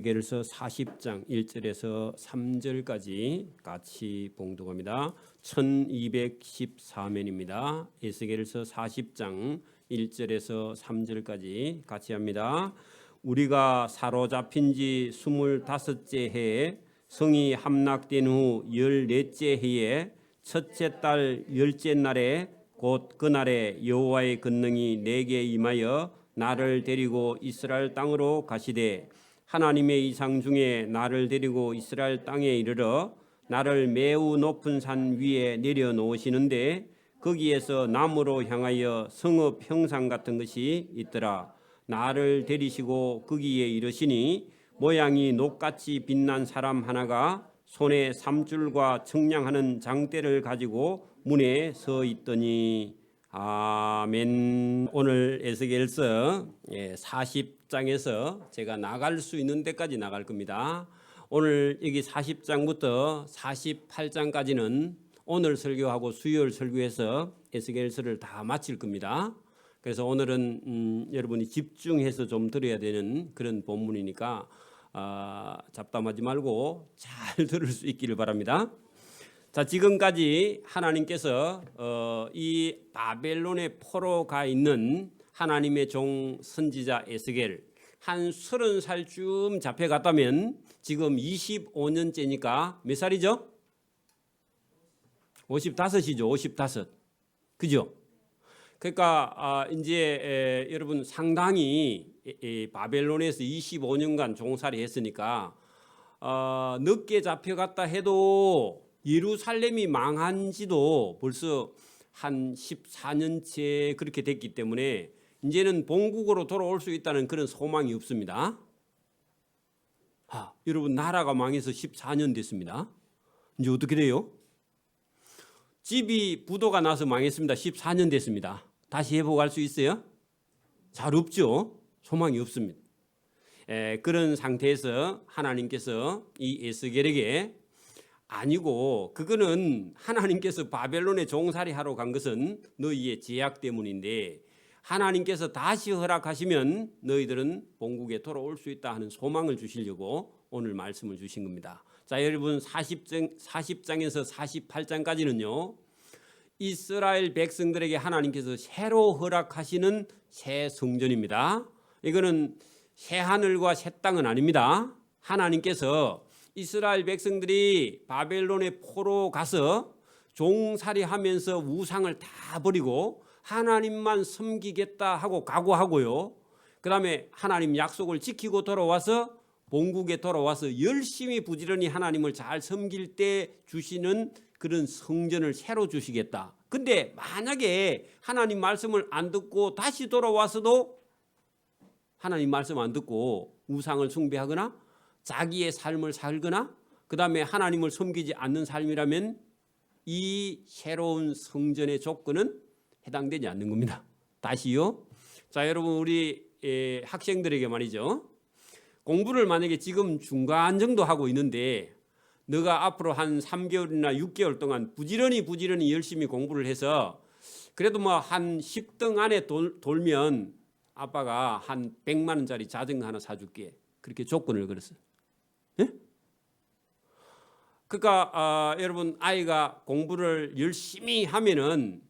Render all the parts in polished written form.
에스겔서 40장 1절에서 3절까지 같이 봉독합니다. 1214면입니다. 에스겔서 40장 1절에서 3절까지 같이 합니다. 우리가 사로잡힌 지 25째 해에 성이 함락된 후 14째 해에 첫째 달 10째 날에 곧 그날에 여호와의 권능이 내게 임하여 나를 데리고 이스라엘 땅으로 가시되 하나님의 이상 중에 나를 데리고 이스라엘 땅에 이르러 나를 매우 높은 산 위에 내려놓으시는데 거기에서 나무로 향하여 성읍 형상 같은 것이 있더라. 나를 데리시고 거기에 이르시니 모양이 녹같이 빛난 사람 하나가 손에 삼줄과 청량하는 장대를 가지고 문에 서 있더니 아멘. 오늘 에스겔서 40장에서 제가 나갈 수 있는 데까지 나갈 겁니다. 오늘 여기 40장부터 48장까지는 오늘 설교하고 수요일 설교해서 에스겔서를 다 마칠 겁니다. 그래서 오늘은 여러분이 집중해서 좀 들어야 되는 그런 본문이니까 잡담하지 말고 잘 들을 수 있기를 바랍니다. 자, 지금까지 하나님께서 이 바벨론의 포로 가 있는 하나님의 종 선지자 에스겔 한 30살쯤 잡혀갔다면 지금 25년째니까 몇 살이죠? 55이죠. 55. 그죠? 그러니까 이제 여러분 상당히 바벨론에서 25년간 종살이 했으니까 늦게 잡혀갔다 해도 예루살렘이 망한 지도 벌써 한 14년째 그렇게 됐기 때문에 이제는 본국으로 돌아올 수 있다는 그런 소망이 없습니다. 여러분 나라가 망해서 14년 됐습니다. 이제 어떻게 돼요? 집이 부도가 나서 망했습니다. 14년 됐습니다. 다시 회복할 수 있어요? 잘 없죠. 소망이 없습니다. 그런 상태에서 하나님께서 이 에스겔에게 아니고 그거는 하나님께서 바벨론에 종살이 하러 간 것은 너희의 제약 때문인데 하나님께서 다시 허락하시면 너희들은 본국에 돌아올 수 있다 하는 소망을 주시려고 오늘 말씀을 주신 겁니다. 자, 여러분 40장에서 48장까지는요. 이스라엘 백성들에게 하나님께서 새로 허락하시는 새 성전입니다. 이거는 새 하늘과 새 땅은 아닙니다. 하나님께서 이스라엘 백성들이 바벨론의 포로 가서 종살이하면서 우상을 다 버리고 하나님만 섬기겠다 하고 각오하고요. 그 다음에 하나님 약속을 지키고 돌아와서 본국에 돌아와서 열심히 부지런히 하나님을 잘 섬길 때 주시는 그런 성전을 새로 주시겠다. 근데 만약에 하나님 말씀을 안 듣고 다시 돌아와서도 하나님 말씀 안 듣고 우상을 숭배하거나 자기의 삶을 살거나 그 다음에 하나님을 섬기지 않는 삶이라면 이 새로운 성전의 조건은 해당되지 않는 겁니다. 다시요. 자, 여러분 우리 학생들에게 말이죠. 공부를 만약에 지금 중간 정도 하고 있는데 너가 앞으로 한 3개월이나 6개월 동안 부지런히 열심히 공부를 해서 그래도 뭐 한 10등 안에 돌면 아빠가 한 100만 원짜리 자전거 하나 사줄게. 그렇게 조건을 걸었어요. 예? 그러니까 여러분 아이가 공부를 열심히 하면은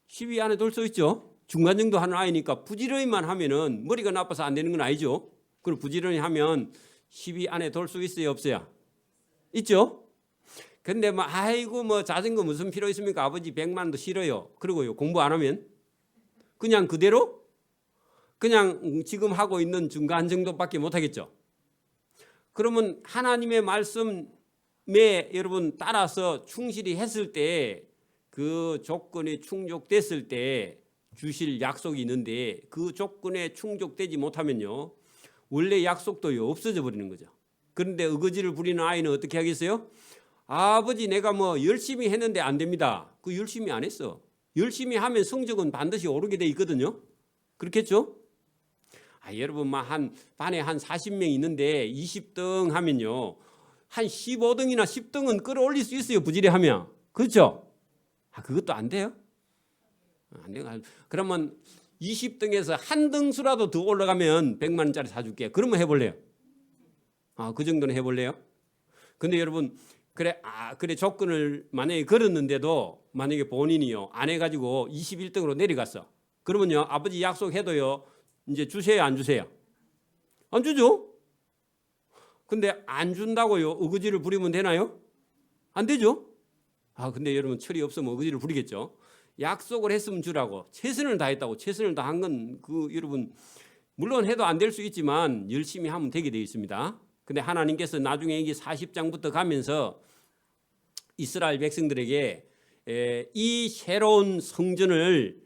10위 안에 돌 수 있죠. 중간 정도 하는 아이니까 부지런히만 하면은 머리가 나빠서 안 되는 건 아니죠. 그리고 부지런히 하면 10위 안에 돌 수 있어요, 없어요? 있죠. 근데 뭐 아이고 뭐 자전거 무슨 필요 있습니까? 아버지 100만 원도 싫어요. 그리고요 공부 안 하면 그냥 그대로 그냥 지금 하고 있는 중간 정도밖에 못 하겠죠. 그러면 하나님의 말씀에 여러분 따라서 충실히 했을 때 그 조건이 충족됐을 때 주실 약속이 있는데 그 조건에 충족되지 못하면요 원래 약속도 없어져 버리는 거죠. 그런데 어거지를 부리는 아이는 어떻게 하겠어요? 아버지 내가 뭐 열심히 했는데 안 됩니다. 그 열심히 안 했어. 열심히 하면 성적은 반드시 오르게 돼 있거든요. 그렇겠죠? 여러분 한 반에 한 40명 있는데 20등 하면요 한 15등이나 10등은 끌어올릴 수 있어요. 부지런하면. 그렇죠? 그것도 안 돼요? 안 돼요. 그러면 20등에서 한 등수라도 더 올라가면 100만 원짜리 사줄게. 그러면 해볼래요? 그 정도는 해볼래요? 근데 여러분 그래 조건을 만약에 걸었는데도 만약에 본인이요 안 해가지고 21등으로 내려갔어. 그러면요 아버지 약속해도요 이제 주세요 안 주세요? 안 주죠. 근데 안 준다고요 의거지를 부리면 되나요? 안 되죠. 근데 여러분 철이 없으면 의거지를 부리겠죠. 약속을 했으면 주라고 최선을 다했다고 최선을 다한 건 여러분 물론 해도 안 될 수 있지만 열심히 하면 되게 되어 있습니다. 근데 하나님께서 나중에 이게 40장부터 가면서 이스라엘 백성들에게 이 새로운 성전을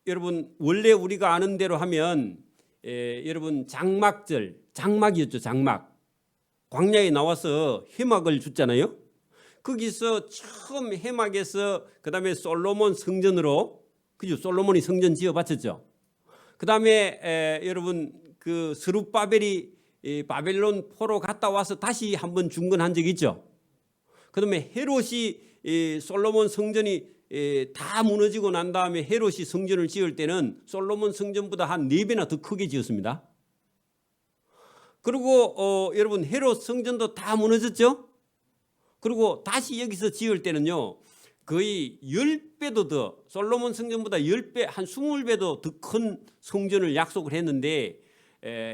여러분 원래 우리가 아는 대로 하면 여러분 장막이었죠. 장막. 광야에 나와서 회막을 줬잖아요. 거기서 처음 회막에서 그다음에 솔로몬 성전으로 그죠? 솔로몬이 성전 지어 바쳤죠. 그다음에 여러분 스룹바벨이 바벨론 포로 갔다 와서 다시 한번 중건한 적이 있죠. 그다음에 헤롯이 솔로몬 성전이 다 무너지고 난 다음에 헤롯이 성전을 지을 때는 솔로몬 성전보다 한 4배나 더 크게 지었습니다. 그리고 여러분 헤롯 성전도 다 무너졌죠. 그리고 다시 여기서 지을 때는요 거의 10배도 더 솔로몬 성전보다 10배 한 20배도 더 큰 성전을 약속을 했는데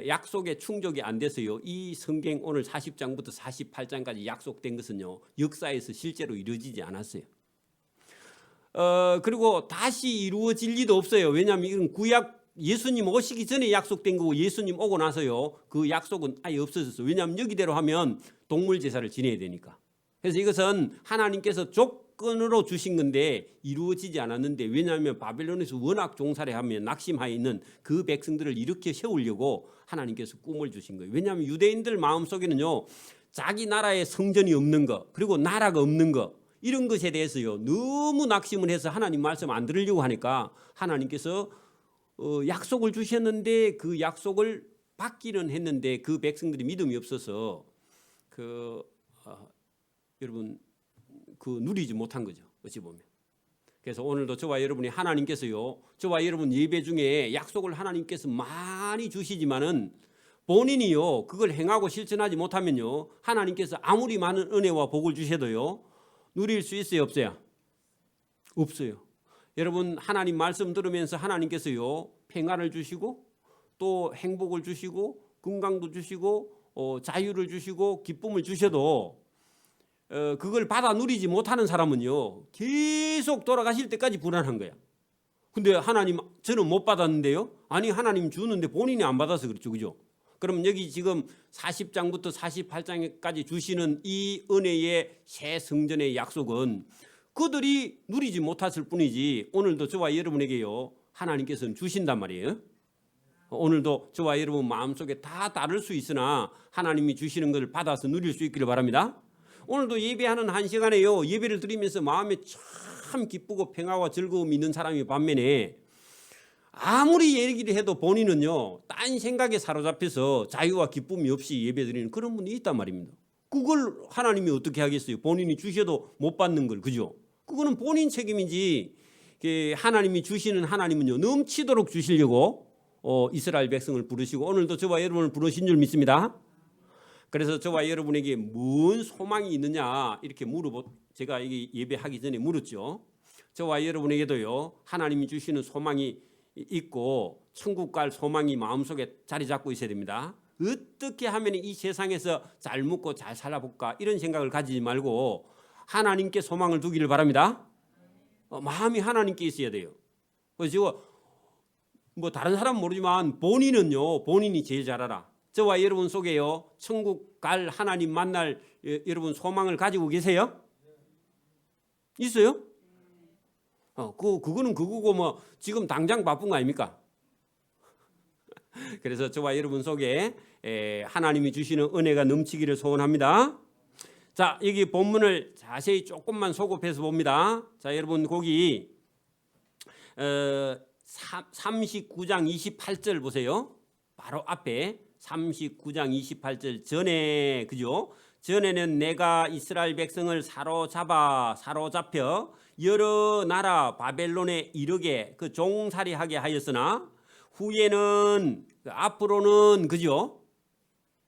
약속에 충족이 안 돼서요 이 성경 오늘 40장부터 48장까지 약속된 것은요 역사에서 실제로 이루어지지 않았어요. 그리고 다시 이루어질 리도 없어요. 왜냐하면 이건 구약 예수님 오시기 전에 약속된 거고 예수님 오고 나서요 그 약속은 아예 없어졌어요. 왜냐하면 여기대로 하면 동물 제사를 지내야 되니까. 그래서 이것은 하나님께서 조건으로 주신 건데 이루어지지 않았는데 왜냐하면 바벨론에서 워낙 종살이 하며 낙심하여 있는 그 백성들을 일으켜 세우려고 하나님께서 꿈을 주신 거예요. 왜냐하면 유대인들 마음속에는요 자기 나라에 성전이 없는 거 그리고 나라가 없는 거 이런 것에 대해서요 너무 낙심을 해서 하나님 말씀 안 들으려고 하니까 하나님께서 약속을 주셨는데 그 약속을 받기는 했는데 그 백성들이 믿음이 없어서 여러분 누리지 못한 거죠. 어찌 보면. 그래서 오늘도 저와 여러분이 하나님께서요 저와 여러분 예배 중에 약속을 하나님께서 많이 주시지만은 본인이요 그걸 행하고 실천하지 못하면요 하나님께서 아무리 많은 은혜와 복을 주셔도요 누릴 수 있어요 없어요? 없어요. 여러분 하나님 말씀 들으면서 하나님께서요 평안을 주시고 또 행복을 주시고 건강도 주시고 자유를 주시고 기쁨을 주셔도 그걸 받아 누리지 못하는 사람은요 계속 돌아가실 때까지 불안한 거야. 근데 하나님 저는 못 받았는데요. 아니 하나님 주는데 본인이 안 받아서 그렇죠. 그죠? 그럼 여기 지금 40장부터 48장까지 주시는 이 은혜의 새 성전의 약속은 그들이 누리지 못했을 뿐이지 오늘도 저와 여러분에게요 하나님께서는 주신단 말이에요. 오늘도 저와 여러분 마음속에 다 다를 수 있으나 하나님이 주시는 것을 받아서 누릴 수 있기를 바랍니다. 오늘도 예배하는 한 시간에요 예배를 드리면서 마음에 참 기쁘고 평화와 즐거움이 있는 사람이 반면에 아무리 얘기를 해도 본인은요 딴 생각에 사로잡혀서 자유와 기쁨이 없이 예배드리는 그런 분이 있단 말입니다. 그걸 하나님이 어떻게 하겠어요? 본인이 주셔도 못 받는 걸. 그죠? 그거는 본인 책임이지 하나님이 주시는 하나님은요 넘치도록 주시려고 이스라엘 백성을 부르시고 오늘도 저와 여러분을 부르신 줄 믿습니다. 그래서 저와 여러분에게 뭔 소망이 있느냐 이렇게 제가 이게 예배하기 전에 물었죠. 저와 여러분에게도요 하나님이 주시는 소망이 있고 천국 갈 소망이 마음속에 자리 잡고 있어야 됩니다. 어떻게 하면 이 세상에서 잘 먹고 잘 살아볼까 이런 생각을 가지지 말고 하나님께 소망을 두기를 바랍니다. 마음이 하나님께 있어야 돼요. 그래서 다른 사람은 모르지만 본인은요 본인이 제일 잘 알아. 저와 여러분 속에요 천국 갈 하나님 만날 여러분 소망을 가지고 계세요? 있어요? 그거는 그거고 지금 당장 바쁜 거 아닙니까? 그래서 저와 여러분 속에 하나님이 주시는 은혜가 넘치기를 소원합니다. 자 여기 본문을 자세히 조금만 소급해서 봅니다. 자 여러분 거기 39장 28절 보세요. 바로 앞에 39장 28절 전에 그죠? 전에는 내가 이스라엘 백성을 사로잡혀 여러 나라 바벨론에 이르게 그 종살이하게 하였으나 후에는 앞으로는 그죠?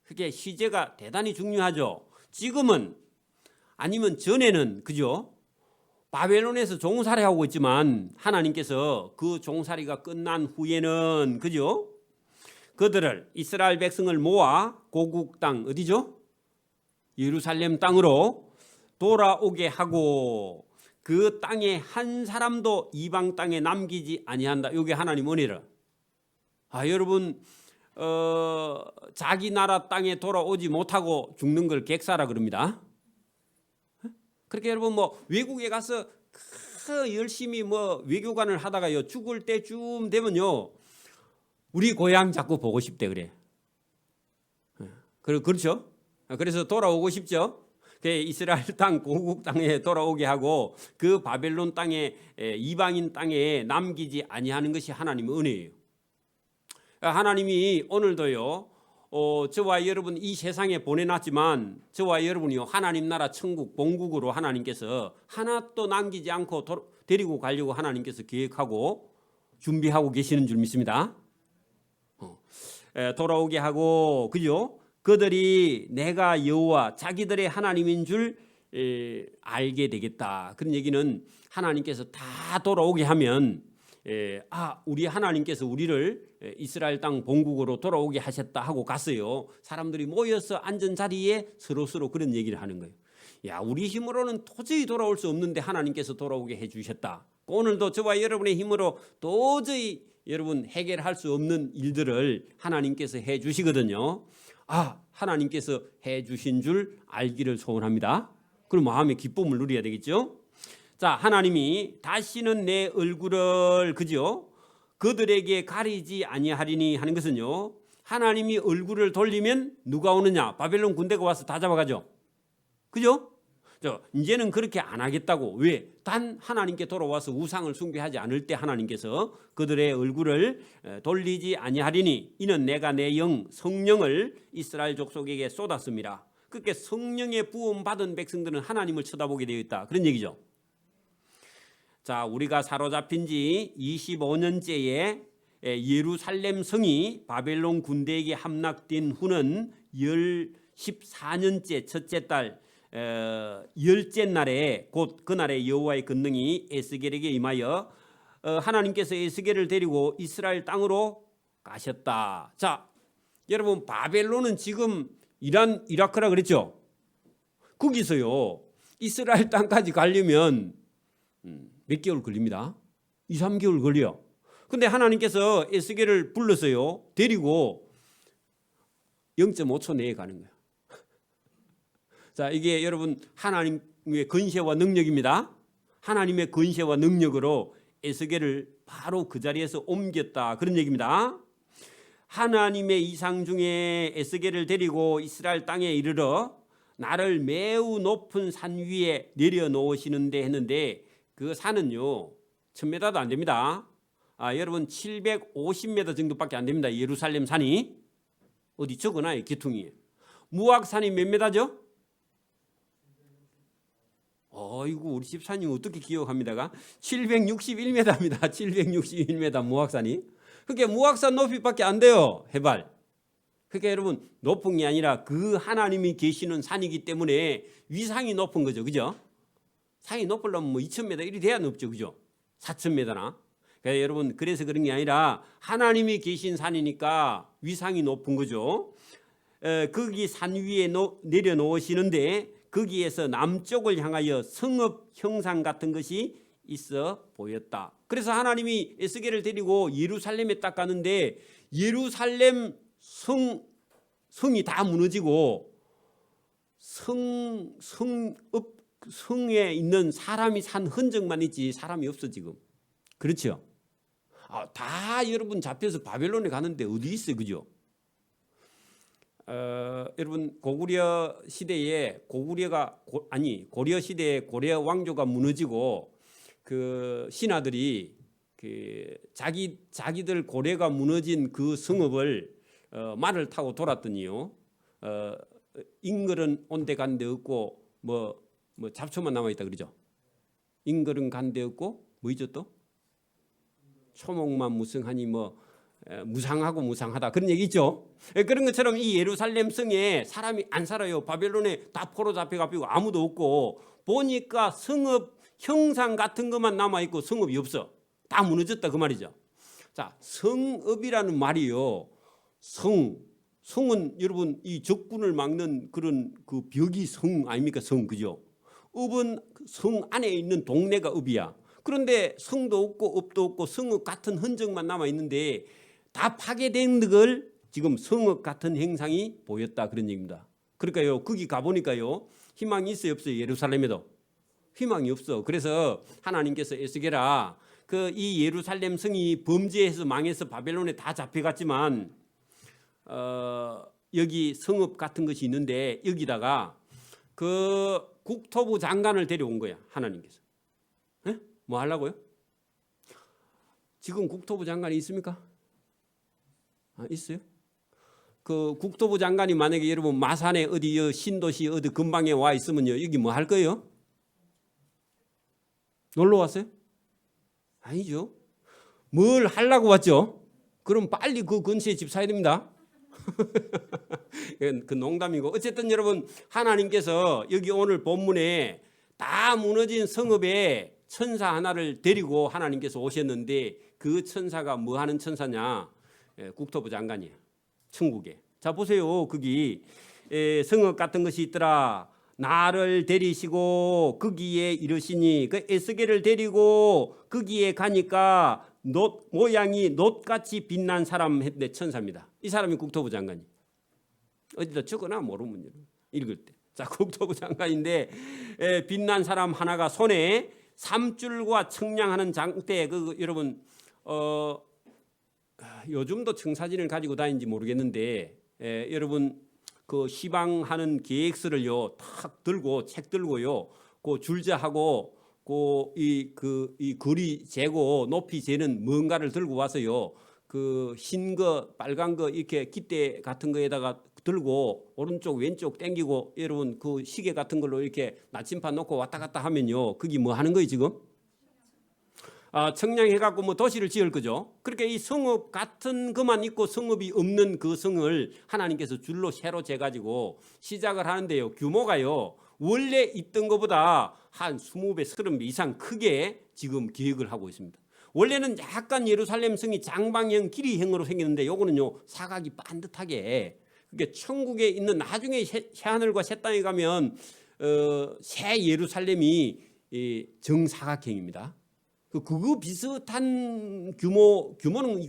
그게 시제가 대단히 중요하죠. 지금은 아니면 전에는 그죠? 바벨론에서 종살이하고 있지만 하나님께서 그 종살이가 끝난 후에는 그죠? 그들을 이스라엘 백성을 모아 고국 땅 어디죠? 예루살렘 땅으로 돌아오게 하고 그 땅에 한 사람도 이방 땅에 남기지 아니한다. 이게 하나님 은혜라. 여러분 자기 나라 땅에 돌아오지 못하고 죽는 걸 객사라 그럽니다. 그렇게 여러분 뭐 외국에 가서 열심히 뭐 외교관을 하다가요 죽을 때쯤 되면요 우리 고향 자꾸 보고 싶대 그래. 그렇죠? 그래서 돌아오고 싶죠. 이스라엘 땅 고국 땅에 돌아오게 하고 그 바벨론 땅에 이방인 땅에 남기지 아니하는 것이 하나님의 은혜예요. 하나님이 오늘도요 저와 여러분 이 세상에 보내놨지만 저와 여러분이요 하나님 나라 천국 본국으로 하나님께서 하나도 남기지 않고 데리고 가려고 하나님께서 계획하고 준비하고 계시는 줄 믿습니다. 돌아오게 하고 그죠? 그들이 내가 여호와 자기들의 하나님인 줄 알게 되겠다. 그런 얘기는 하나님께서 다 돌아오게 하면 우리 하나님께서 우리를 이스라엘 땅 본국으로 돌아오게 하셨다 하고 갔어요. 사람들이 모여서 앉은 자리에 서로 그런 얘기를 하는 거예요. 우리 힘으로는 도저히 돌아올 수 없는데 하나님께서 돌아오게 해주셨다. 오늘도 저와 여러분의 힘으로 도저히 여러분 해결할 수 없는 일들을 하나님께서 해주시거든요. 하나님께서 해주신 줄 알기를 소원합니다. 그럼 마음의 기쁨을 누려야 되겠죠. 자, 하나님이 다시는 내 얼굴을 그죠? 그들에게 가리지 아니하리니 하는 것은요. 하나님이 얼굴을 돌리면 누가 오느냐? 바벨론 군대가 와서 다 잡아가죠. 그죠? 이제는 그렇게 안 하겠다고. 왜? 단 하나님께 돌아와서 우상을 숭배하지 않을 때 하나님께서 그들의 얼굴을 돌리지 아니하리니 이는 내가 내 성령을 이스라엘 족속에게 쏟았습니다. 그렇게 성령의 부음 받은 백성들은 하나님을 쳐다보게 되어 있다. 그런 얘기죠. 자, 우리가 사로잡힌 지 25년째에 예루살렘 성이 바벨론 군대에게 함락된 후는 14년째 첫째 달 열째 날에 곧 그날에 여호와의 권능이 에스겔에게 임하여 하나님께서 에스겔을 데리고 이스라엘 땅으로 가셨다. 자, 여러분 바벨론은 지금 이라크라 그랬죠. 거기서요 이스라엘 땅까지 가려면 몇 개월 걸립니다. 2, 3개월 걸려. 근데 하나님께서 에스겔을 불렀어요. 데리고 0.5초 내에 가는 거예요. 자, 이게 여러분 하나님의 권세와 능력입니다. 하나님의 권세와 능력으로 에스겔을 바로 그 자리에서 옮겼다. 그런 얘기입니다. 하나님의 이상 중에 에스겔을 데리고 이스라엘 땅에 이르러 나를 매우 높은 산 위에 내려놓으시는데 했는데 그 산은요 1000m도 안 됩니다. 여러분 750m 정도밖에 안 됩니다. 예루살렘 산이 어디 적어놔요. 기퉁이. 무악산이 몇 메다죠? 어이구 우리 집사님 어떻게 기억합니다가 761m입니다. 761m 무악산이. 그게 무악산 높이밖에 안 돼요. 해발. 그러니까 여러분 높은 게 아니라 그 하나님이 계시는 산이기 때문에 위상이 높은 거죠. 그죠? 산이 높으려면 뭐 2000m 이리 돼야 높죠. 그죠? 4000m나. 그러니까 여러분 그래서 그런 게 아니라 하나님이 계신 산이니까 위상이 높은 거죠. 거기 산 위에 내려놓으시는데 거기에서 남쪽을 향하여 성읍 형상 같은 것이 있어 보였다. 그래서 하나님이 에스겔을 데리고 예루살렘에 딱 가는데 예루살렘 성이 다 무너지고 성에 있는 사람이 산 흔적만 있지 사람이 없어 지금. 그렇죠? 다 여러분 잡혀서 바벨론에 가는데 어디 있어요, 그죠? 여러분 고구려 시대에 고려 시대에 고려 왕조가 무너지고 그 신하들이 그 자기들 고려가 무너진 그 성읍을 말을 타고 돌았더니요 인걸은 온데 간데 없고 뭐 잡초만 남아 있다 그러죠. 인걸은 간데 없고 뭐 있죠 또 초목만 무성하니 뭐 무상하고 무상하다 그런 얘기 있죠. 그런 것처럼 이 예루살렘 성에 사람이 안 살아요. 바벨론에 다 포로 잡혀가지고 아무도 없고 보니까 성읍 형상 같은 것만 남아있고 성읍이 없어. 다 무너졌다 그 말이죠. 자, 성읍이라는 말이요. 성은 여러분 이 적군을 막는 그런 그 벽이 성 아닙니까? 성 그죠? 읍은 성 안에 있는 동네가 읍이야. 그런데 성도 없고 읍도 없고 성읍 같은 흔적만 남아 있는데 다 파괴된 걸 지금 성읍 같은 형상이 보였다 그런 얘기입니다. 그러니까요 거기 가보니까요 희망이 있어요 없어요? 예루살렘에도 희망이 없어. 그래서 하나님께서 에스겔아 그 이 예루살렘 성이 범죄해서 망해서 바벨론에 다 잡혀갔지만 여기 성읍 같은 것이 있는데 여기다가 그 국토부 장관을 데려온 거야 하나님께서. 에? 뭐 하려고요? 지금 국토부 장관이 있습니까? 있어요? 그 국토부 장관이 만약에 여러분 마산에 어디 신도시 어디 근방에 와 있으면요 여기 뭐 할 거예요? 놀러 왔어요? 아니죠. 뭘 하려고 왔죠? 그럼 빨리 그 근처에 집 사야 됩니다. 그 농담이고 어쨌든 여러분 하나님께서 여기 오늘 본문에 다 무너진 성읍에 천사 하나를 데리고 하나님께서 오셨는데 그 천사가 뭐 하는 천사냐? 국토부 장관이에요. 천국에. 자 보세요. 거기 성읍 같은 것이 있더라. 나를 데리시고 거기에 이르시니 그 에스겔을 데리고 거기에 가니까 놋 모양이 놋같이 빛난 사람 했는데 천사입니다. 이 사람이 국토부 장관이. 어디다 적어놔 모르면 읽을 때. 자 국토부 장관인데 빛난 사람 하나가 손에 삼줄과 청량하는 장대 그 여러분 요즘도 청사진을 가지고 다니는지 모르겠는데 여러분 그 시방하는 계획서를요 탁 들고 책 들고요 그 줄자하고 이 거리 재고 높이 재는 뭔가를 들고 와서요 그 흰 거 빨간 거 이렇게 깃대 같은 거에다가 들고 오른쪽 왼쪽 당기고 여러분 그 시계 같은 걸로 이렇게 나침반 놓고 왔다 갔다 하면요 그게 뭐 하는 거예요 지금? 청량해갖고 뭐 도시를 지을 거죠. 그렇게 이 성읍 같은 것만 있고 성읍이 없는 그 성을 하나님께서 줄로 새로 재가지고 시작을 하는데요. 규모가요. 원래 있던 것보다 한 20배, 30배 이상 크게 지금 계획을 하고 있습니다. 원래는 약간 예루살렘 성이 장방형 길이형으로 생겼는데 요거는요 사각이 반듯하게 그게 천국에 있는 나중에 새하늘과 새 땅에 가면 새 예루살렘이 정사각형입니다. 그거 비슷한 규모는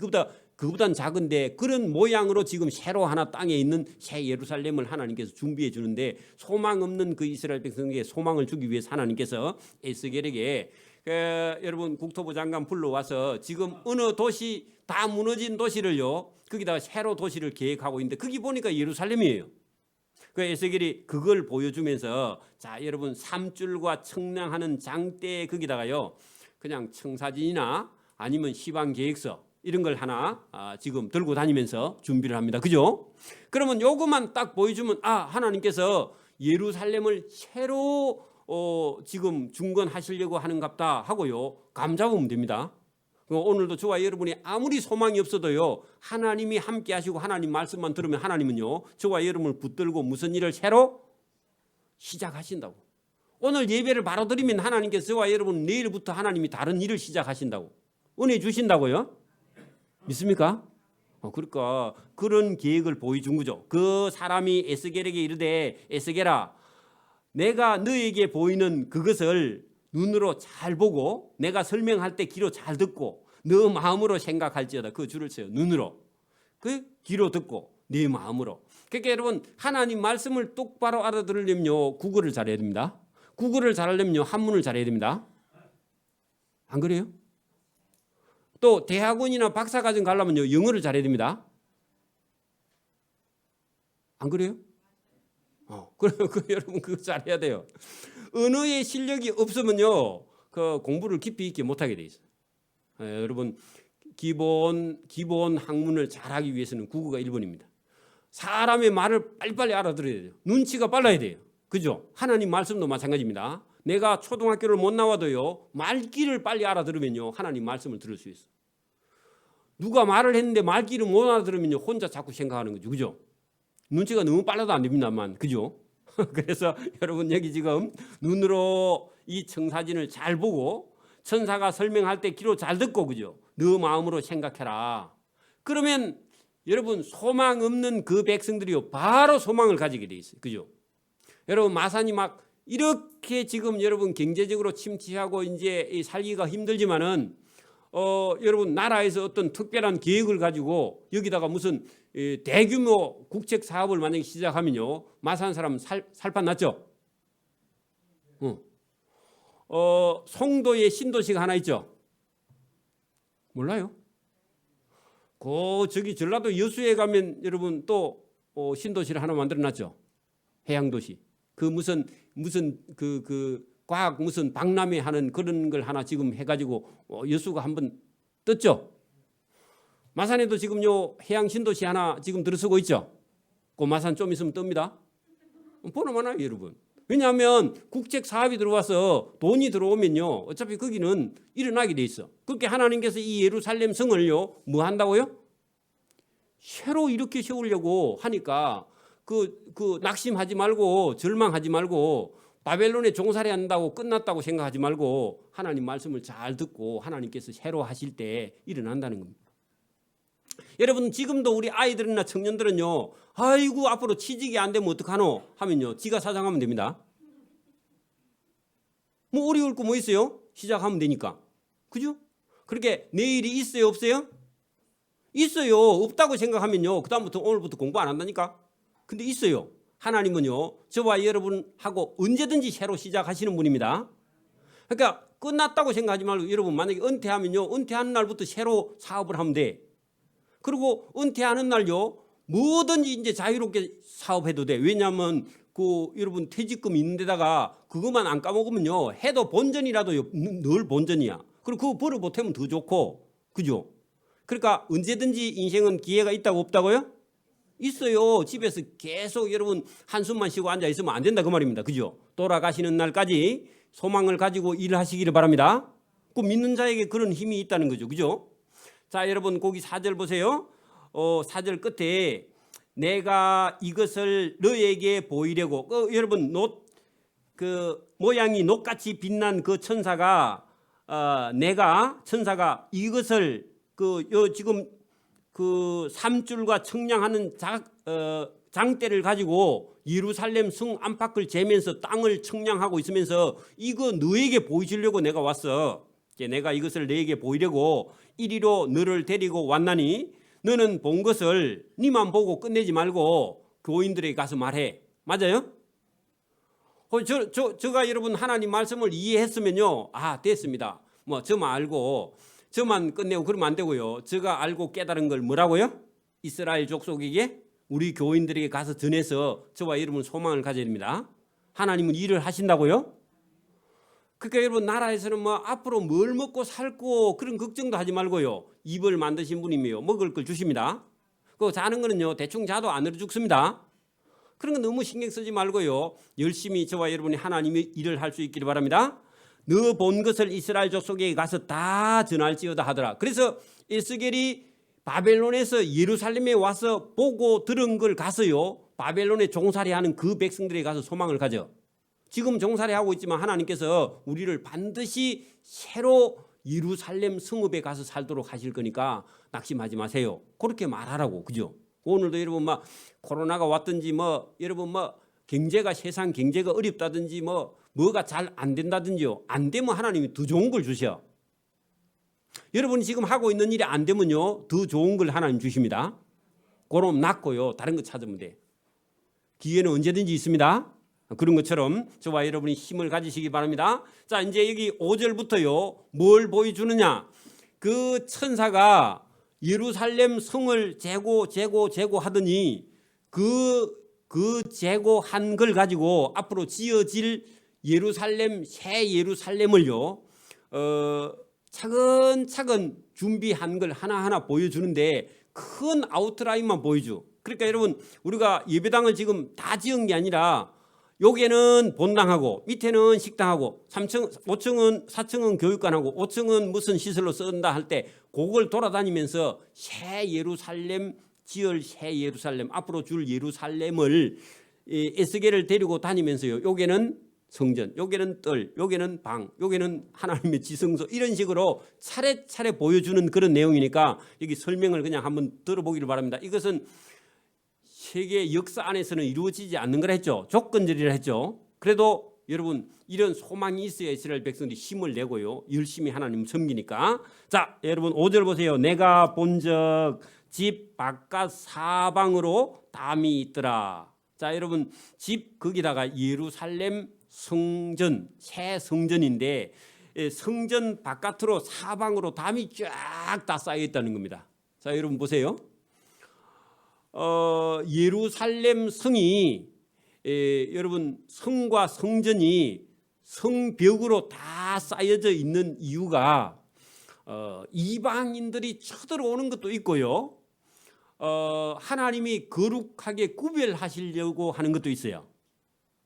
그거보다는 작은데 그런 모양으로 지금 새로 하나 땅에 있는 새 예루살렘을 하나님께서 준비해 주는데 소망 없는 그 이스라엘 백성에게 소망을 주기 위해서 하나님께서 에스겔에게 여러분 국토부 장관 불러와서 지금 어느 도시 다 무너진 도시를요 거기다가 새로 도시를 계획하고 있는데 거기 보니까 예루살렘이에요. 그 에스겔이 그걸 보여주면서 자 여러분 삼줄과 청량하는 장대 거기다가요 그냥 청사진이나 아니면 시방계획서 이런 걸 하나 지금 들고 다니면서 준비를 합니다. 그죠? 그러면 요것만 딱 보여주면 하나님께서 예루살렘을 새로 지금 중건하시려고 하는갑다 하고요. 감 잡으면 됩니다. 오늘도 저와 여러분이 아무리 소망이 없어도요. 하나님이 함께 하시고 하나님 말씀만 들으면 하나님은요. 저와 여러분을 붙들고 무슨 일을 새로 시작하신다고. 오늘 예배를 바로 드리면 하나님께서 저와 여러분 내일부터 하나님이 다른 일을 시작하신다고 은혜 주신다고요? 믿습니까? 그러니까 그런 계획을 보여준 거죠. 그 사람이 에스겔에게 이르되 에스겔아 내가 너에게 보이는 그것을 눈으로 잘 보고 내가 설명할 때 귀로 잘 듣고 너 마음으로 생각할지어다. 그 줄을 쳐요. 눈으로 그 귀로 듣고 네 마음으로. 그러니까 여러분 하나님 말씀을 똑바로 알아들으려면요 국어를 잘해야 됩니다. 국어를 잘하려면요 한문을 잘해야 됩니다. 안 그래요? 또 대학원이나 박사과정 가려면요 영어를 잘해야 됩니다. 안 그래요? 그럼 여러분 그거 잘해야 돼요. 언어의 실력이 없으면요 그 공부를 깊이 있게 못하게 돼 있어요. 여러분 기본 학문을 잘하기 위해서는 국어가 1번입니다. 사람의 말을 빨리빨리 알아들어야 돼요. 눈치가 빨라야 돼요. 그죠? 하나님 말씀도 마찬가지입니다. 내가 초등학교를 못 나와도요 말귀를 빨리 알아들으면요 하나님 말씀을 들을 수 있어요. 누가 말을 했는데 말귀를 못 알아들으면 혼자 자꾸 생각하는 거죠. 그죠? 눈치가 너무 빨라도 안 됩니다만. 그죠? 그래서 여러분 여기 지금 눈으로 이 청사진을 잘 보고 천사가 설명할 때 귀로 잘 듣고 그죠? 너 마음으로 생각해라. 그러면 여러분 소망 없는 그 백성들이요 바로 소망을 가지게 돼 있어요. 그죠? 여러분 마산이 막 이렇게 지금 여러분 경제적으로 침체하고 이제 살기가 힘들지만은 여러분 나라에서 어떤 특별한 계획을 가지고 여기다가 무슨 대규모 국책 사업을 만약에 시작하면요 마산 사람 살판 났죠. 송도에 신도시가 하나 있죠. 몰라요? 저기 전라도 여수에 가면 여러분 또 신도시를 하나 만들어놨죠. 해양도시. 그 무슨 그 과학 무슨 박람회 하는 그런 걸 하나 지금 해가지고 여수가 한번 떴죠. 마산에도 지금요 해양 신도시 하나 지금 들어서고 있죠. 그 마산 좀 있으면 뜹니다. 보나 마나요 여러분. 왜냐하면 국책 사업이 들어와서 돈이 들어오면요 어차피 거기는 일어나게 돼 있어. 그렇게 하나님께서 이 예루살렘 성을요 뭐 한다고요? 새로 이렇게 세우려고 하니까 그 낙심하지 말고 절망하지 말고 바벨론에 종살이 한다고 끝났다고 생각하지 말고 하나님 말씀을 잘 듣고 하나님께서 새로 하실 때 일어난다는 겁니다. 여러분 지금도 우리 아이들이나 청년들은요 아이고 앞으로 취직이 안 되면 어떡하노 하면요 지가 사장하면 됩니다. 뭐 어려울 거 뭐 있어요? 시작하면 되니까. 그죠? 그렇게 내일이 있어요 없어요? 있어요. 없다고 생각하면요 그다음부터 오늘부터 공부 안 한다니까. 근데 있어요. 하나님은요 저와 여러분하고 언제든지 새로 시작하시는 분입니다. 그러니까 끝났다고 생각하지 말고 여러분 만약에 은퇴하면요 은퇴하는 날부터 새로 사업을 하면 돼. 그리고 은퇴하는 날요 뭐든지 이제 자유롭게 사업해도 돼. 왜냐하면 여러분 퇴직금 있는 데다가 그것만 안 까먹으면요 해도 본전이라도 늘 본전이야. 그리고 그거 벌어 못하면 더 좋고. 그죠? 그러니까 언제든지 인생은 기회가 있다고 없다고요? 있어요. 집에서 계속 여러분 한숨만 쉬고 앉아 있으면 안 된다 그 말입니다. 그죠? 돌아가시는 날까지 소망을 가지고 일하시기를 바랍니다. 그 믿는 자에게 그런 힘이 있다는 거죠. 그죠? 자 여러분 거기 4절 보세요. 4절 끝에 내가 이것을 너에게 보이려고 여러분 모양이 녹같이 빛난 그 천사가 천사가 이것을 지금 그 삼줄과 청량하는 장대를 가지고 예루살렘 성 안팎을 재면서 땅을 청량하고 있으면서 이거 너에게 보이시려고 내가 왔어. 내가 이것을 너에게 보이려고 이리로 너를 데리고 왔나니 너는 본 것을 니만 보고 끝내지 말고 교인들에게 가서 말해. 맞아요? 저가 여러분 하나님 말씀을 이해했으면요 됐습니다. 뭐 저만 알고 저만 끝내고 그러면 안 되고요. 제가 알고 깨달은 걸 뭐라고요? 이스라엘 족속에게 우리 교인들에게 가서 전해서 저와 여러분 소망을 가져야 됩니다. 하나님은 일을 하신다고요? 그러니까 여러분 나라에서는 뭐 앞으로 뭘 먹고 살고 그런 걱정도 하지 말고요. 입을 만드신 분이며 먹을 걸 주십니다. 그 자는 거는요 대충 자도 안 얼어 죽습니다. 그런 거 너무 신경 쓰지 말고요. 열심히 저와 여러분이 하나님의 일을 할 수 있기를 바랍니다. 너 본 것을 이스라엘 족속에게 가서 다 전할지어다 하더라. 그래서 에스겔이 바벨론에서 예루살렘에 와서 보고 들은 걸 가서요 바벨론에 종살이하는 그 백성들에게 가서 소망을 가져. 지금 종살이하고 있지만 하나님께서 우리를 반드시 새로 예루살렘 성읍에 가서 살도록 하실 거니까 낙심하지 마세요. 그렇게 말하라고. 그죠? 오늘도 여러분 막 코로나가 왔든지 여러분 세상 경제가 어렵다든지 뭐가 잘 안 된다든지요. 안 되면 하나님이 더 좋은 걸 주셔. 여러분이 지금 하고 있는 일이 안 되면요 더 좋은 걸 하나님 주십니다. 그럼 낫고요 다른 거 찾으면 돼. 기회는 언제든지 있습니다. 그런 것처럼 저와 여러분이 힘을 가지시기 바랍니다. 자 이제 여기 5절부터요 뭘 보여주느냐. 그 천사가 예루살렘 성을 재고 하더니 그 재고한 걸 가지고 앞으로 지어질 예루살렘 새 예루살렘을요 차근차근 준비한 걸 하나하나 보여주는데 큰 아웃라인만 보여줘. 그러니까 여러분 우리가 예배당을 지금 다 지은 게 아니라 여기는 본당하고 밑에는 식당하고 3층, 5층은 4층은 교육관하고 5층은 무슨 시설로 쓴다 할 때 그걸 돌아다니면서 새 예루살렘 지을 새 예루살렘 앞으로 줄 예루살렘을 에스겔을 데리고 다니면서요. 여기는 성전, 여기는 뜰, 여기는 방, 여기는 하나님의 지성소 이런 식으로 차례차례 보여주는 그런 내용이니까 여기 설명을 그냥 한번 들어보기를 바랍니다. 이것은 세계 역사 안에서는 이루어지지 않는 걸 했죠. 조건절이라 했죠. 그래도 여러분 이런 소망이 있어야 이스라엘 백성들이 힘을 내고요. 열심히 하나님 섬기니까. 자, 여러분 5절 보세요. 내가 본적 집 바깥 사방으로 담이 있더라. 자, 여러분 집 거기다가 예루살렘 성전, 새 성전인데 성전 바깥으로 사방으로 담이 쫙 다 쌓여 있다는 겁니다. 자, 여러분 보세요. 예루살렘 성이 여러분 성과 성전이 성벽으로 다 쌓여져 있는 이유가 이방인들이 쳐들어오는 것도 있고요. 하나님이 거룩하게 구별하시려고 하는 것도 있어요.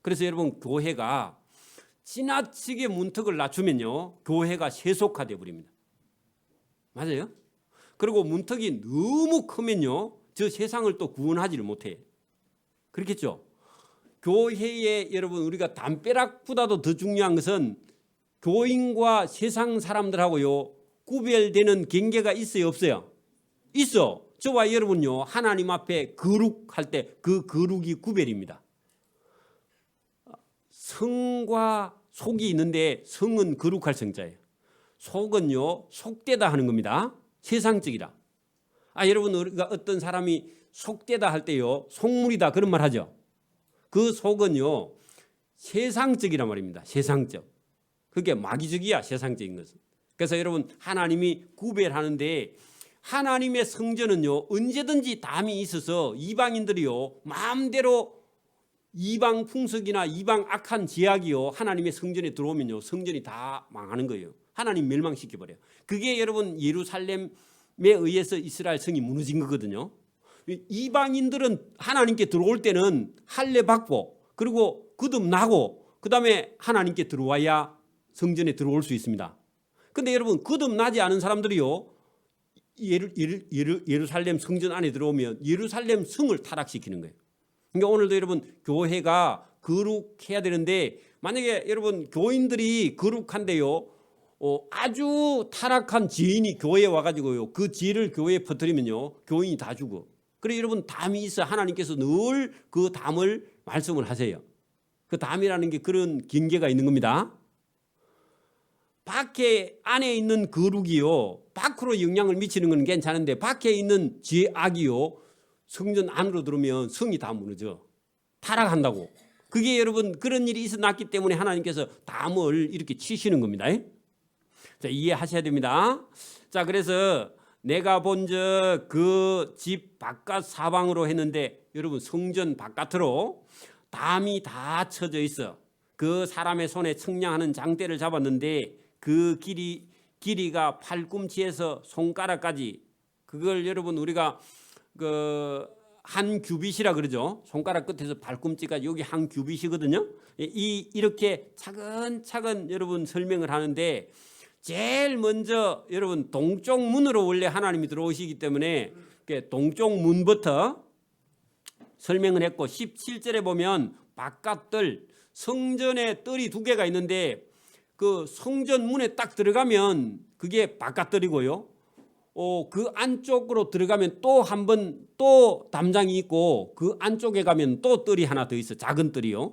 그래서 여러분 교회가 지나치게 문턱을 낮추면요 교회가 세속화되어 버립니다. 맞아요? 그리고 문턱이 너무 크면요 저 세상을 또 구원하지를 못해. 그렇겠죠? 교회에 여러분 우리가 담벼락보다도 더 중요한 것은 교인과 세상 사람들하고요 구별되는 경계가 있어요 없어요? 있어. 저와 여러분요 하나님 앞에 거룩할 때 그 거룩이 구별입니다. 성과 속이 있는데 성은 거룩할 성자예요. 속은요 속되다 하는 겁니다. 세상적이다. 여러분 우리가 어떤 사람이 속되다 할 때요 속물이다 그런 말 하죠. 그 속은요 세상적이란 말입니다. 세상적. 그게 마귀적이야 세상적인 것은. 그래서 여러분 하나님이 구별하는데 하나님의 성전은요 언제든지 담이 있어서 이방인들이요 마음대로 이방 풍속이나 이방 악한 제약이요 하나님의 성전에 들어오면요 성전이 다 망하는 거예요. 하나님 멸망시켜버려요. 그게 여러분 예루살렘에 의해서 이스라엘 성이 무너진 거거든요. 이방인들은 하나님께 들어올 때는 할례 받고 그리고 거듭나고 그 다음에 하나님께 들어와야 성전에 들어올 수 있습니다. 그런데 여러분 거듭나지 않은 사람들이요 예루살렘 성전 안에 들어오면 예루살렘 성을 타락시키는 거예요. 그러니까 오늘도 여러분 교회가 거룩해야 되는데 만약에 여러분 교인들이 거룩한데요 아주 타락한 지인이 교회에 와가지고요 그 지혜를 교회에 퍼뜨리면요 교인이 다 죽어. 그래 여러분 담이 있어. 하나님께서 늘 그 담을 말씀을 하세요. 그 담이라는 게 그런 경계가 있는 겁니다. 밖에 안에 있는 거룩이요 밖으로 영향을 미치는 건 괜찮은데 밖에 있는 죄악이요 성전 안으로 들어오면 성이 다 무너져. 타락한다고. 그게 여러분 그런 일이 있어났기 때문에 하나님께서 담을 이렇게 치시는 겁니다. 자, 이해하셔야 됩니다. 자, 그래서 내가 본적 그 집 바깥 사방으로 했는데 여러분 성전 바깥으로 담이 다 쳐져 있어. 그 사람의 손에 청량하는 장대를 잡았는데 그 길이가 팔꿈치에서 손가락까지. 그걸 여러분 우리가 그 한 규빗이라 그러죠. 손가락 끝에서 발꿈치까지 여기 한 규빗이거든요. 이렇게 차근차근 여러분 설명을 하는데 제일 먼저 여러분 동쪽 문으로 원래 하나님이 들어오시기 때문에 동쪽 문부터 설명을 했고 17절에 보면 바깥뜰 성전에 뜰이 2개가 있는데 그 성전 문에 딱 들어가면 그게 바깥뜰이고요. 그 안쪽으로 들어가면 또 한 번 또 담장이 있고 그 안쪽에 가면 또 뜰이 하나 더 있어. 작은 뜰이요.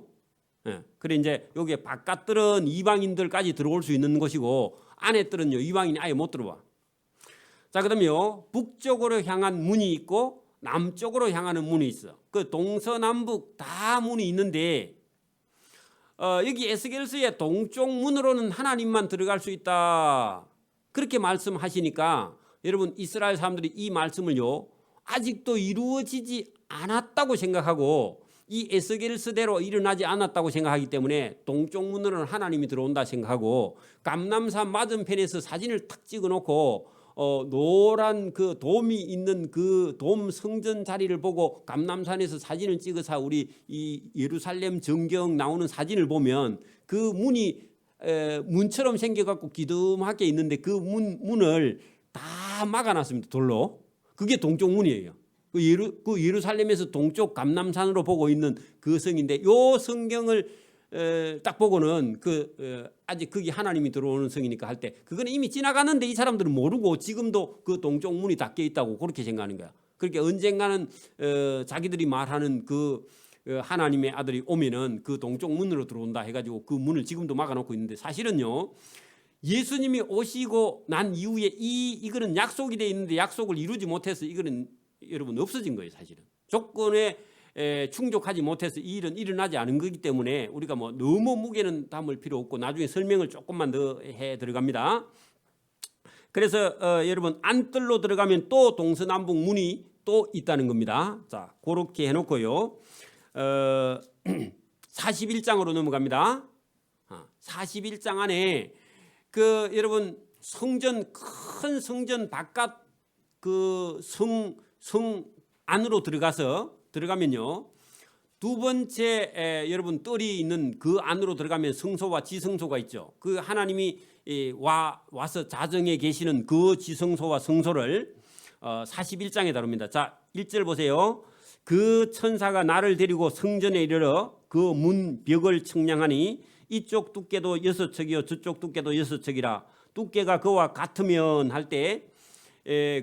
그래 이제 여기 바깥뜰은 이방인들까지 들어올 수 있는 곳이고 안에 뜰은요 이방인이 아예 못 들어와. 자, 그다음에요 북쪽으로 향한 문이 있고 남쪽으로 향하는 문이 있어. 그 동서남북 다 문이 있는데 여기 에스겔서의 동쪽 문으로는 하나님만 들어갈 수 있다. 그렇게 말씀하시니까 여러분 이스라엘 사람들이 이 말씀을요 아직도 이루어지지 않았다고 생각하고 이 에스겔서대로 일어나지 않았다고 생각하기 때문에 동쪽 문으로는 하나님이 들어온다 생각하고 감람산 맞은편에서 사진을 탁 찍어놓고 노란 그 돔이 있는 그 돔 성전 자리를 보고 감람산에서 사진을 찍어서 우리 이 예루살렘 전경 나오는 사진을 보면 그 문이 문처럼 생겨갖고 기름하게 있는데 그 문을 다 막아놨습니다. 돌로. 그게 동쪽 문이에요. 그 예루살렘에서 동쪽 감람산으로 보고 있는 그 성인데 요 성경을 딱 보고는 아직 거기 하나님이 들어오는 성이니까 할 때 그거는 이미 지나갔는데 이 사람들은 모르고 지금도 그 동쪽 문이 닫혀 있다고 그렇게 생각하는 거야. 그렇게 언젠가는 자기들이 말하는 그 하나님의 아들이 오면은 그 동쪽 문으로 들어온다 해가지고 그 문을 지금도 막아놓고 있는데 사실은요 예수님이 오시고 난 이후에 이거는 약속이 돼 있는데 약속을 이루지 못해서 이거는 여러분 없어진 거예요. 사실은 조건에 충족하지 못해서 이 일은 일어나지 않은 거기 때문에 우리가 뭐 너무 무게는 담을 필요 없고 나중에 설명을 조금만 더 해 들어갑니다. 그래서 여러분 안뜰로 들어가면 또 동서남북 문이 또 있다는 겁니다. 자, 그렇게 해놓고요. 41장으로 넘어갑니다. 41장 안에 여러분 성전 큰 성전 바깥 그 성 안으로 들어가면요. 두 번째 여러분 뜰이 있는 그 안으로 들어가면 성소와 지성소가 있죠. 그 하나님이 와서 자정에 계시는 그 지성소와 성소를 41장에 다룹니다. 자, 1절 보세요. 그 천사가 나를 데리고 성전에 이르러 그 문 벽을 청량하니 이쪽 두께도 6척이요 저쪽 두께도 6척이라. 두께가 그와 같으면 할 때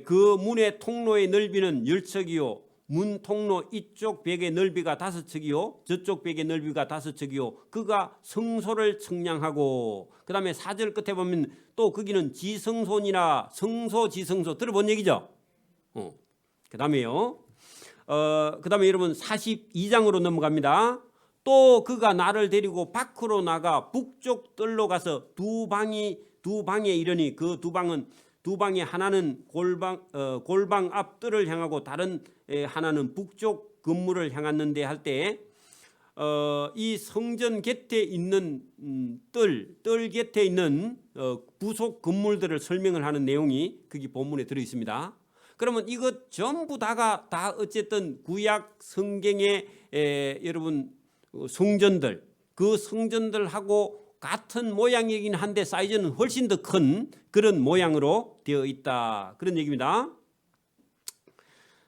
그 문의 통로의 넓이는 10척이요 문 통로 이쪽 벽의 넓이가 5척이요 저쪽 벽의 넓이가 5척이요 그가 성소를 청량하고 그 다음에 4절 끝에 보면 또 거기는 지성소니라. 성소 지성소 들어본 얘기죠. 그 다음에요 그 다음에 여러분 42장으로 넘어갑니다. 또 그가 나를 데리고 밖으로 나가 북쪽 뜰로 가서 두 방에 이르니 그 두 방에 하나는 골방 앞 뜰을 향하고 다른 하나는 북쪽 건물을 향했는데 할 때 이 성전 곁에 있는 뜰 곁에 있는 부속 건물들을 설명을 하는 내용이 거기 본문에 들어 있습니다. 그러면 이것 전부 다가 다 어쨌든 구약 성경의 여러분 성전들 그 성전들하고 같은 모양이긴 한데 사이즈는 훨씬 더 큰 그런 모양으로 되어 있다. 그런 얘기입니다.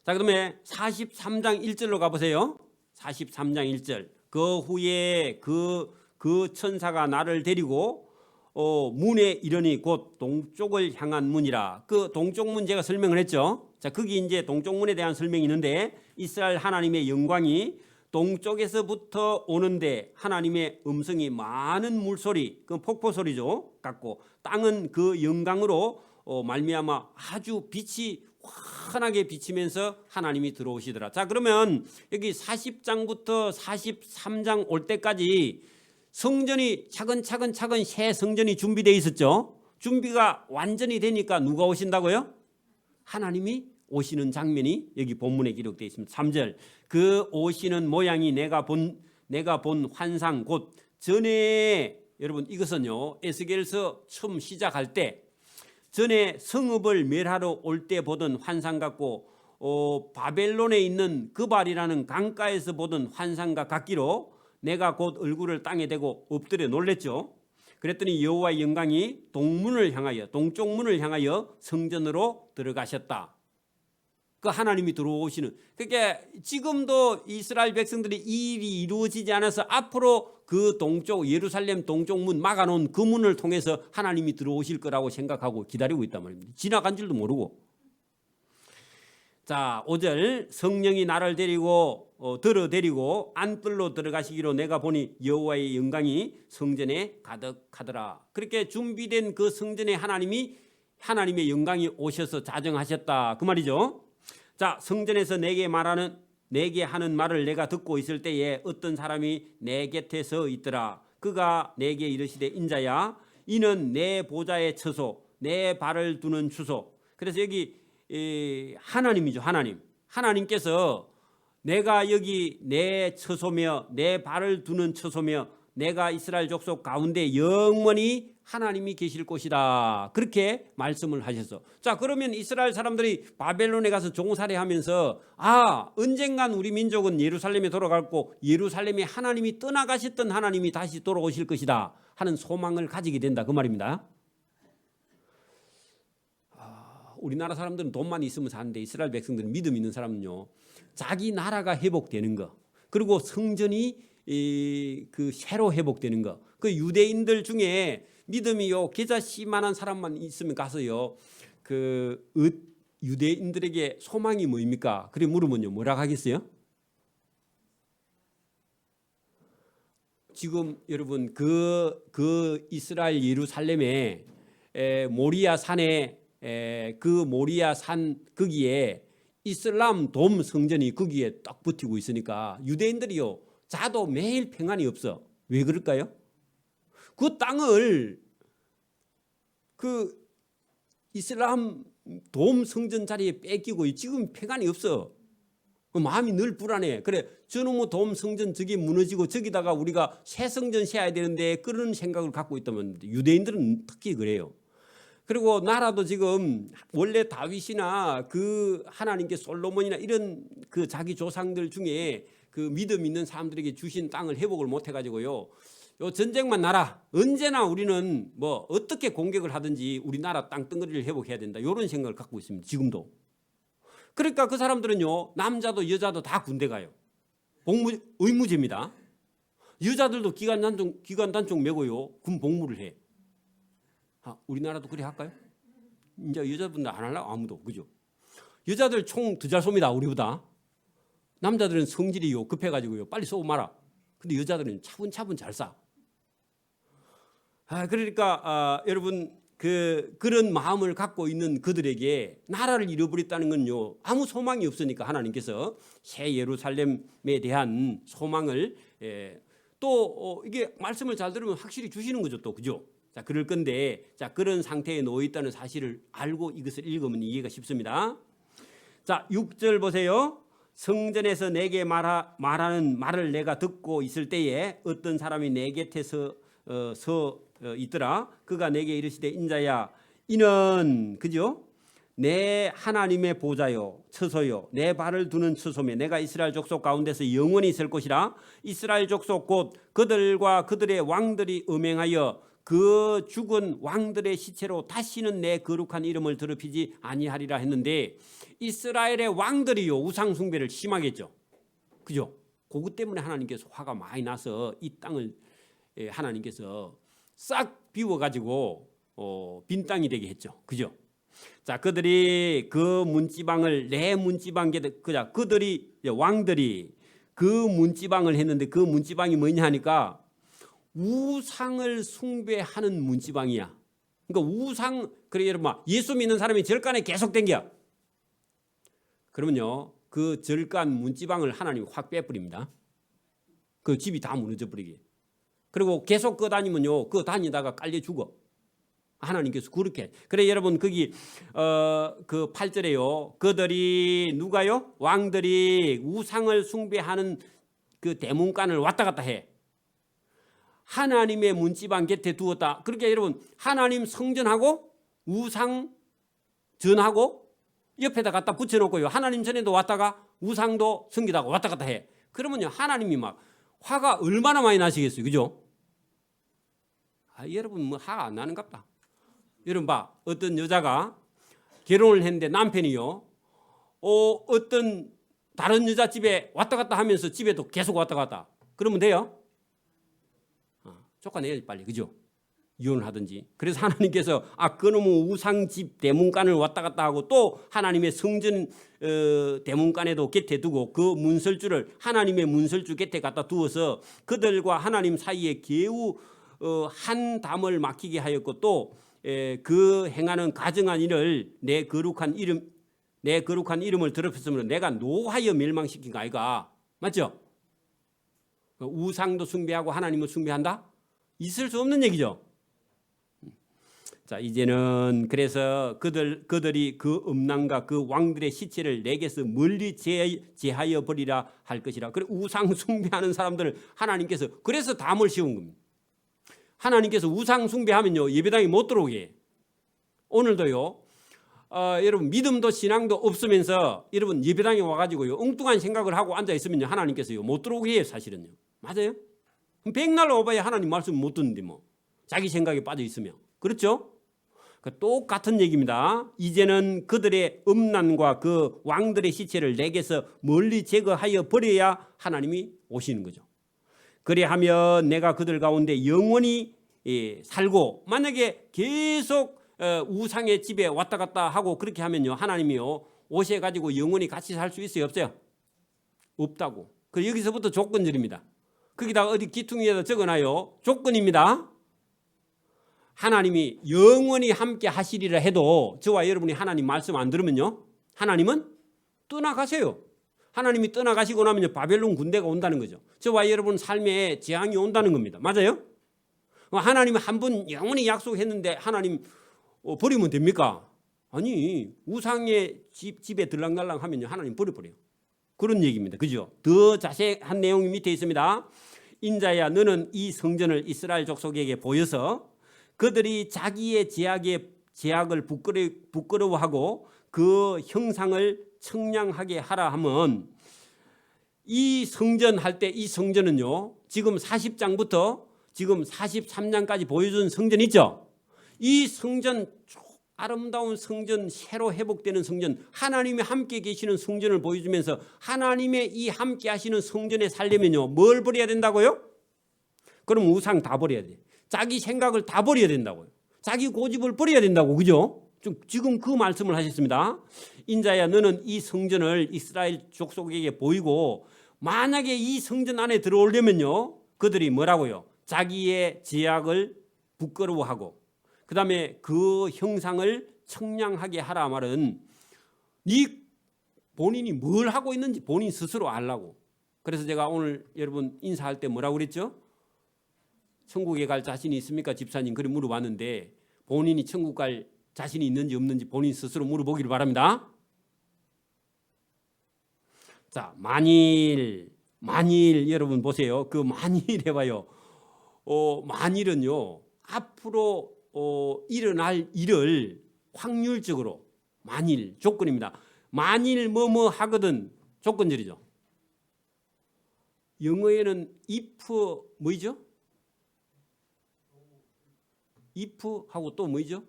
자, 그다음에 43장 1절로 가보세요. 43장 1절. 그 후에 그 천사가 나를 데리고 문에 이르니 곧 동쪽을 향한 문이라. 그 동쪽 문 제가 설명을 했죠. 자, 거기 이제 동쪽 문에 대한 설명이 있는데 이스라엘 하나님의 영광이 동쪽에서부터 오는데 하나님의 음성이 많은 물소리, 그 폭포 소리죠. 같고 땅은 그 영광으로 말미암아 아주 빛이 환하게 비치면서 하나님이 들어오시더라. 자, 그러면 여기 40장부터 43장 올 때까지 성전이 차근차근 새 성전이 준비되어 있었죠. 준비가 완전히 되니까 누가 오신다고요? 하나님이 오시는 장면이 여기 본문에 기록되어 있습니다. 3절. 그 오시는 모양이 내가 본 환상 곧 전에 여러분 이것은요 에스겔서 처음 시작할 때 전에 성읍을 멸하러 올 때 보던 환상 같고 바벨론에 있는 그발이라는 강가에서 보던 환상과 같기로 내가 곧 얼굴을 땅에 대고 엎드려 놀랬죠. 그랬더니 여호와의 영광이 동쪽 문을 향하여 성전으로 들어가셨다. 그 하나님이 들어오시는. 그러니까 지금도 이스라엘 백성들이 이 일이 이루어지지 않아서 앞으로 그 동쪽 예루살렘 동쪽 문 막아놓은 그 문을 통해서 하나님이 들어오실 거라고 생각하고 기다리고 있단 말입니다. 지나간 줄도 모르고. 자, 5절. 성령이 나를 데리고 안뜰로 들어가시기로 내가 보니 여호와의 영광이 성전에 가득하더라. 그렇게 준비된 그 성전에 하나님의 영광이 오셔서 자정하셨다. 그 말이죠. 자, 성전에서 내게 하는 말을 내가 듣고 있을 때에 어떤 사람이 내 곁에 서 있더라. 그가 내게 이르시되 인자야 이는 내 보좌의 처소 내 발을 두는 주소. 그래서 여기 하나님이죠. 하나님께서 내가 여기 내 처소며 내 발을 두는 처소며 내가 이스라엘 족속 가운데 영원히 하나님이 계실 것이다. 그렇게 말씀을 하셨어. 자, 그러면 이스라엘 사람들이 바벨론에 가서 종살이하면서 언젠간 우리 민족은 예루살렘에 돌아갔고 예루살렘에 하나님이 떠나가셨던 하나님이 다시 돌아오실 것이다 하는 소망을 가지게 된다 그 말입니다. 우리나라 사람들은 돈만 있으면 사는데 이스라엘 백성들은 믿음 있는 사람은요, 자기 나라가 회복되는 거, 그리고 성전이 그 새로 회복되는 거, 그 유대인들 중에 믿음이요 계좌씨만한 사람만 있으면 가서요 그 유대인들에게 소망이 뭐입니까? 그래 물으면요 뭐라 하겠어요? 지금 여러분 그 이스라엘 예루살렘에 모리아 산에 그 모리아 산 거기에 이슬람 돔 성전이 거기에 딱 붙이고 있으니까 유대인들이요 자도 매일 평안이 없어. 왜 그럴까요? 그 땅을 그 이슬람 돔 성전 자리에 뺏기고 지금 평안이 없어. 마음이 늘 불안해. 그래 저놈의 돔 성전 저기 무너지고 저기다가 우리가 새 성전 세워야 되는데 그런 생각을 갖고 있다면 유대인들은 특히 그래요. 그리고 나라도 지금 원래 다윗이나 그 하나님께 솔로몬이나 이런 그 자기 조상들 중에 그 믿음 있는 사람들에게 주신 땅을 회복을 못 해가지고요. 요 전쟁만 나라 언제나 우리는 뭐 어떻게 공격을 하든지 우리나라 땅덩어리를 회복해야 된다 이런 생각을 갖고 있습니다. 지금도. 그러니까 그 사람들은요 남자도 여자도 다 군대 가요. 의무제입니다. 여자들도 기관 단총 메고요 군 복무를 해. 우리나라도 그래 할까요? 이제 여자분들 안 하려고 아무도 그죠? 여자들 총 더 잘 쏩니다 우리보다. 남자들은 성질이 급해가지고요 빨리 쏘고 말아. 근데 여자들은 차분차분 잘 쏴. 그러니까 여러분 그런 마음을 갖고 있는 그들에게 나라를 잃어버렸다는 건요 아무 소망이 없으니까 하나님께서 새 예루살렘에 대한 소망을 또 이게 말씀을 잘 들으면 확실히 주시는 거죠 또 그죠? 자 그럴 건데 자 그런 상태에 놓여 있다는 사실을 알고 이것을 읽으면 이해가 쉽습니다. 자 6절 보세요. 성전에서 내게 말하는 말을 내가 듣고 있을 때에 어떤 사람이 내 곁에 서 있더라. 그가 내게 이르시되 인자야 이는 그죠? 내 하나님의 보좌요 처소요 내 발을 두는 처소며 내가 이스라엘 족속 가운데서 영원히 있을 것이라. 이스라엘 족속 곧 그들과 그들의 왕들이 음행하여 그 죽은 왕들의 시체로 다시는 내 거룩한 이름을 더럽히지 아니하리라 했는데 이스라엘의 왕들이요 우상 숭배를 심하게 했죠. 그죠? 그것 때문에 하나님께서 화가 많이 나서 이 땅을 하나님께서 싹 비워가지고 빈 땅이 되게 했죠. 그죠? 자 그들이 그 문지방을 내 문지방 그들이 왕들이 그 문지방을 했는데 그 문지방이 뭐냐 하니까 우상을 숭배하는 문지방이야. 그러니까 우상 그래 여러분 예수 믿는 사람이 절간에 계속 댕겨. 그러면요 그 절간 문지방을 하나님이 확 빼버립니다. 그 집이 다 무너져 버리게. 그리고 계속 그 다니면요 그 다니다가 깔려 죽어. 하나님께서 그렇게. 그래 여러분 거기 그 8절에요. 그들이 누가요? 왕들이 우상을 숭배하는 그 대문간을 왔다 갔다 해. 하나님의 문지방 곁에 두었다. 그렇게 여러분 하나님 성전하고 우상 전하고 옆에다 갖다 붙여놓고요. 하나님 전에도 왔다가 우상도 섬기다가 왔다 갔다 해. 그러면요 하나님이 막 화가 얼마나 많이 나시겠어요. 그죠? 여러분 뭐 화가 안 나는갑다. 여러분 봐 어떤 여자가 결혼을 했는데 남편이요 어떤 다른 여자 집에 왔다 갔다 하면서 집에도 계속 왔다 갔다. 그러면 돼요? 쫓아내야지 빨리. 그죠? 이혼을 하든지. 그래서 하나님께서 그놈의 우상집 대문간을 왔다 갔다 하고 또 하나님의 성전 대문간에도 곁에 두고 그 문설주를 하나님의 문설주 곁에 갖다 두어서 그들과 하나님 사이에 겨우 한 담을 막히게 하였고 또 그 행하는 가증한 일을 내 거룩한 이름을 더럽혔으므로 내가 노하여 멸망시킨 거 아이가. 맞죠? 우상도 숭배하고 하나님을 숭배한다? 있을 수 없는 얘기죠. 자 이제는 그래서 그들이 그 음란과 그 왕들의 시체를 내게서 멀리 제하여 버리라 할 것이라. 그래 우상 숭배하는 사람들을 하나님께서 그래서 담을 씌운 겁니다. 하나님께서 우상 숭배하면요 예배당에 못 들어오게 해요. 오늘도요 여러분 믿음도 신앙도 없으면서 여러분 예배당에 와가지고요 엉뚱한 생각을 하고 앉아 있으면요 하나님께서요 못 들어오게 해요. 사실은요. 맞아요? 백날 오봐야 하나님 말씀 못 듣는데 뭐 자기 생각에 빠져 있으면. 그렇죠? 똑같은 얘기입니다. 이제는 그들의 음란과 그 왕들의 시체를 내게서 멀리 제거하여 버려야 하나님이 오시는 거죠. 그래하면 내가 그들 가운데 영원히 살고, 만약에 계속 우상의 집에 왔다 갔다 하고 그렇게 하면요 하나님이요 오셔가지고 영원히 같이 살 수 있어요? 없어요? 없다고. 그래서 여기서부터 조건절입니다. 거기다가 어디 기퉁이에다 적어놔요. 조건입니다. 하나님이 영원히 함께 하시리라 해도 저와 여러분이 하나님 말씀 안 들으면요 하나님은 떠나가세요. 하나님이 떠나가시고 나면요 바벨론 군대가 온다는 거죠. 저와 여러분 삶에 재앙이 온다는 겁니다. 맞아요? 하나님이 한 번 영원히 약속했는데 하나님 버리면 됩니까? 아니, 우상의 집에 들락날락 하면요 하나님 버려버려요. 그런 얘기입니다. 그죠? 더 자세한 내용이 밑에 있습니다. 인자야, 너는 이 성전을 이스라엘 족속에게 보여서 그들이 자기의 제약을 부끄러워하고 그 형상을 청량하게 하라 하면, 이 성전 할 때 이 성전은요 지금 40장부터 지금 43장까지 보여준 성전 있죠. 이 성전, 아름다운 성전, 새로 회복되는 성전, 하나님이 함께 계시는 성전을 보여주면서 하나님의 이 함께 하시는 성전에 살려면요 뭘 버려야 된다고요? 그럼 우상 다 버려야 돼. 자기 생각을 다 버려야 된다고요. 자기 고집을 버려야 된다고. 그죠? 지금 그 말씀을 하셨습니다. 인자야, 너는 이 성전을 이스라엘 족속에게 보이고, 만약에 이 성전 안에 들어오려면요 그들이 뭐라고요? 자기의 제약을 부끄러워하고 그 다음에 그 형상을 청량하게 하라 말은 네 본인이 뭘 하고 있는지 본인 스스로 알라고. 그래서 제가 오늘 여러분 인사할 때 뭐라고 그랬죠? 천국에 갈 자신이 있습니까? 집사님 그렇게 물어봤는데, 본인이 천국 갈 자신이 있는지 없는지 본인 스스로 물어보기를 바랍니다. 자, 만일 여러분 보세요. 그 만일 해봐요. 만일은요 앞으로 일어날 일을 확률적으로, 만일 조건입니다. 만일 뭐뭐 하거든 조건절이죠. 영어에는 if 뭐죠? if 하고 또 뭐죠?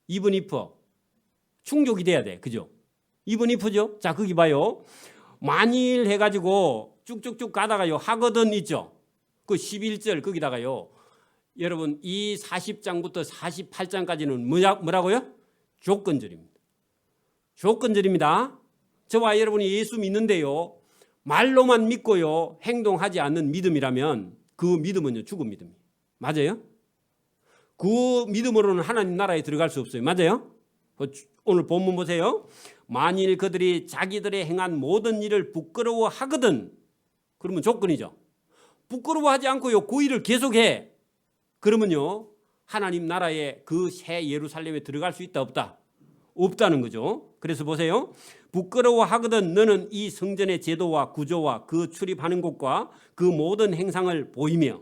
even if 충족이 돼야 돼. 그죠? even if죠. 자, 거기 봐요. 만일 해가지고 쭉쭉쭉 가다가요 하거든 있죠. 그 11절 거기다가요 여러분 이 40장부터 48장까지는 뭐라고요? 조건절입니다. 조건절입니다. 저와 여러분이 예수 믿는데요 말로만 믿고요 행동하지 않는 믿음이라면 그 믿음은요 죽은 믿음이에요. 맞아요? 그 믿음으로는 하나님 나라에 들어갈 수 없어요. 맞아요? 오늘 본문 보세요. 만일 그들이 자기들의 행한 모든 일을 부끄러워하거든, 그러면 조건이죠. 부끄러워하지 않고요 그 일을 계속해. 그러면요 하나님 나라에 그 새 예루살렘에 들어갈 수 있다 없다? 없다는 거죠. 그래서 보세요. 부끄러워하거든 너는 이 성전의 제도와 구조와 그 출입하는 곳과 그 모든 행상을 보이며.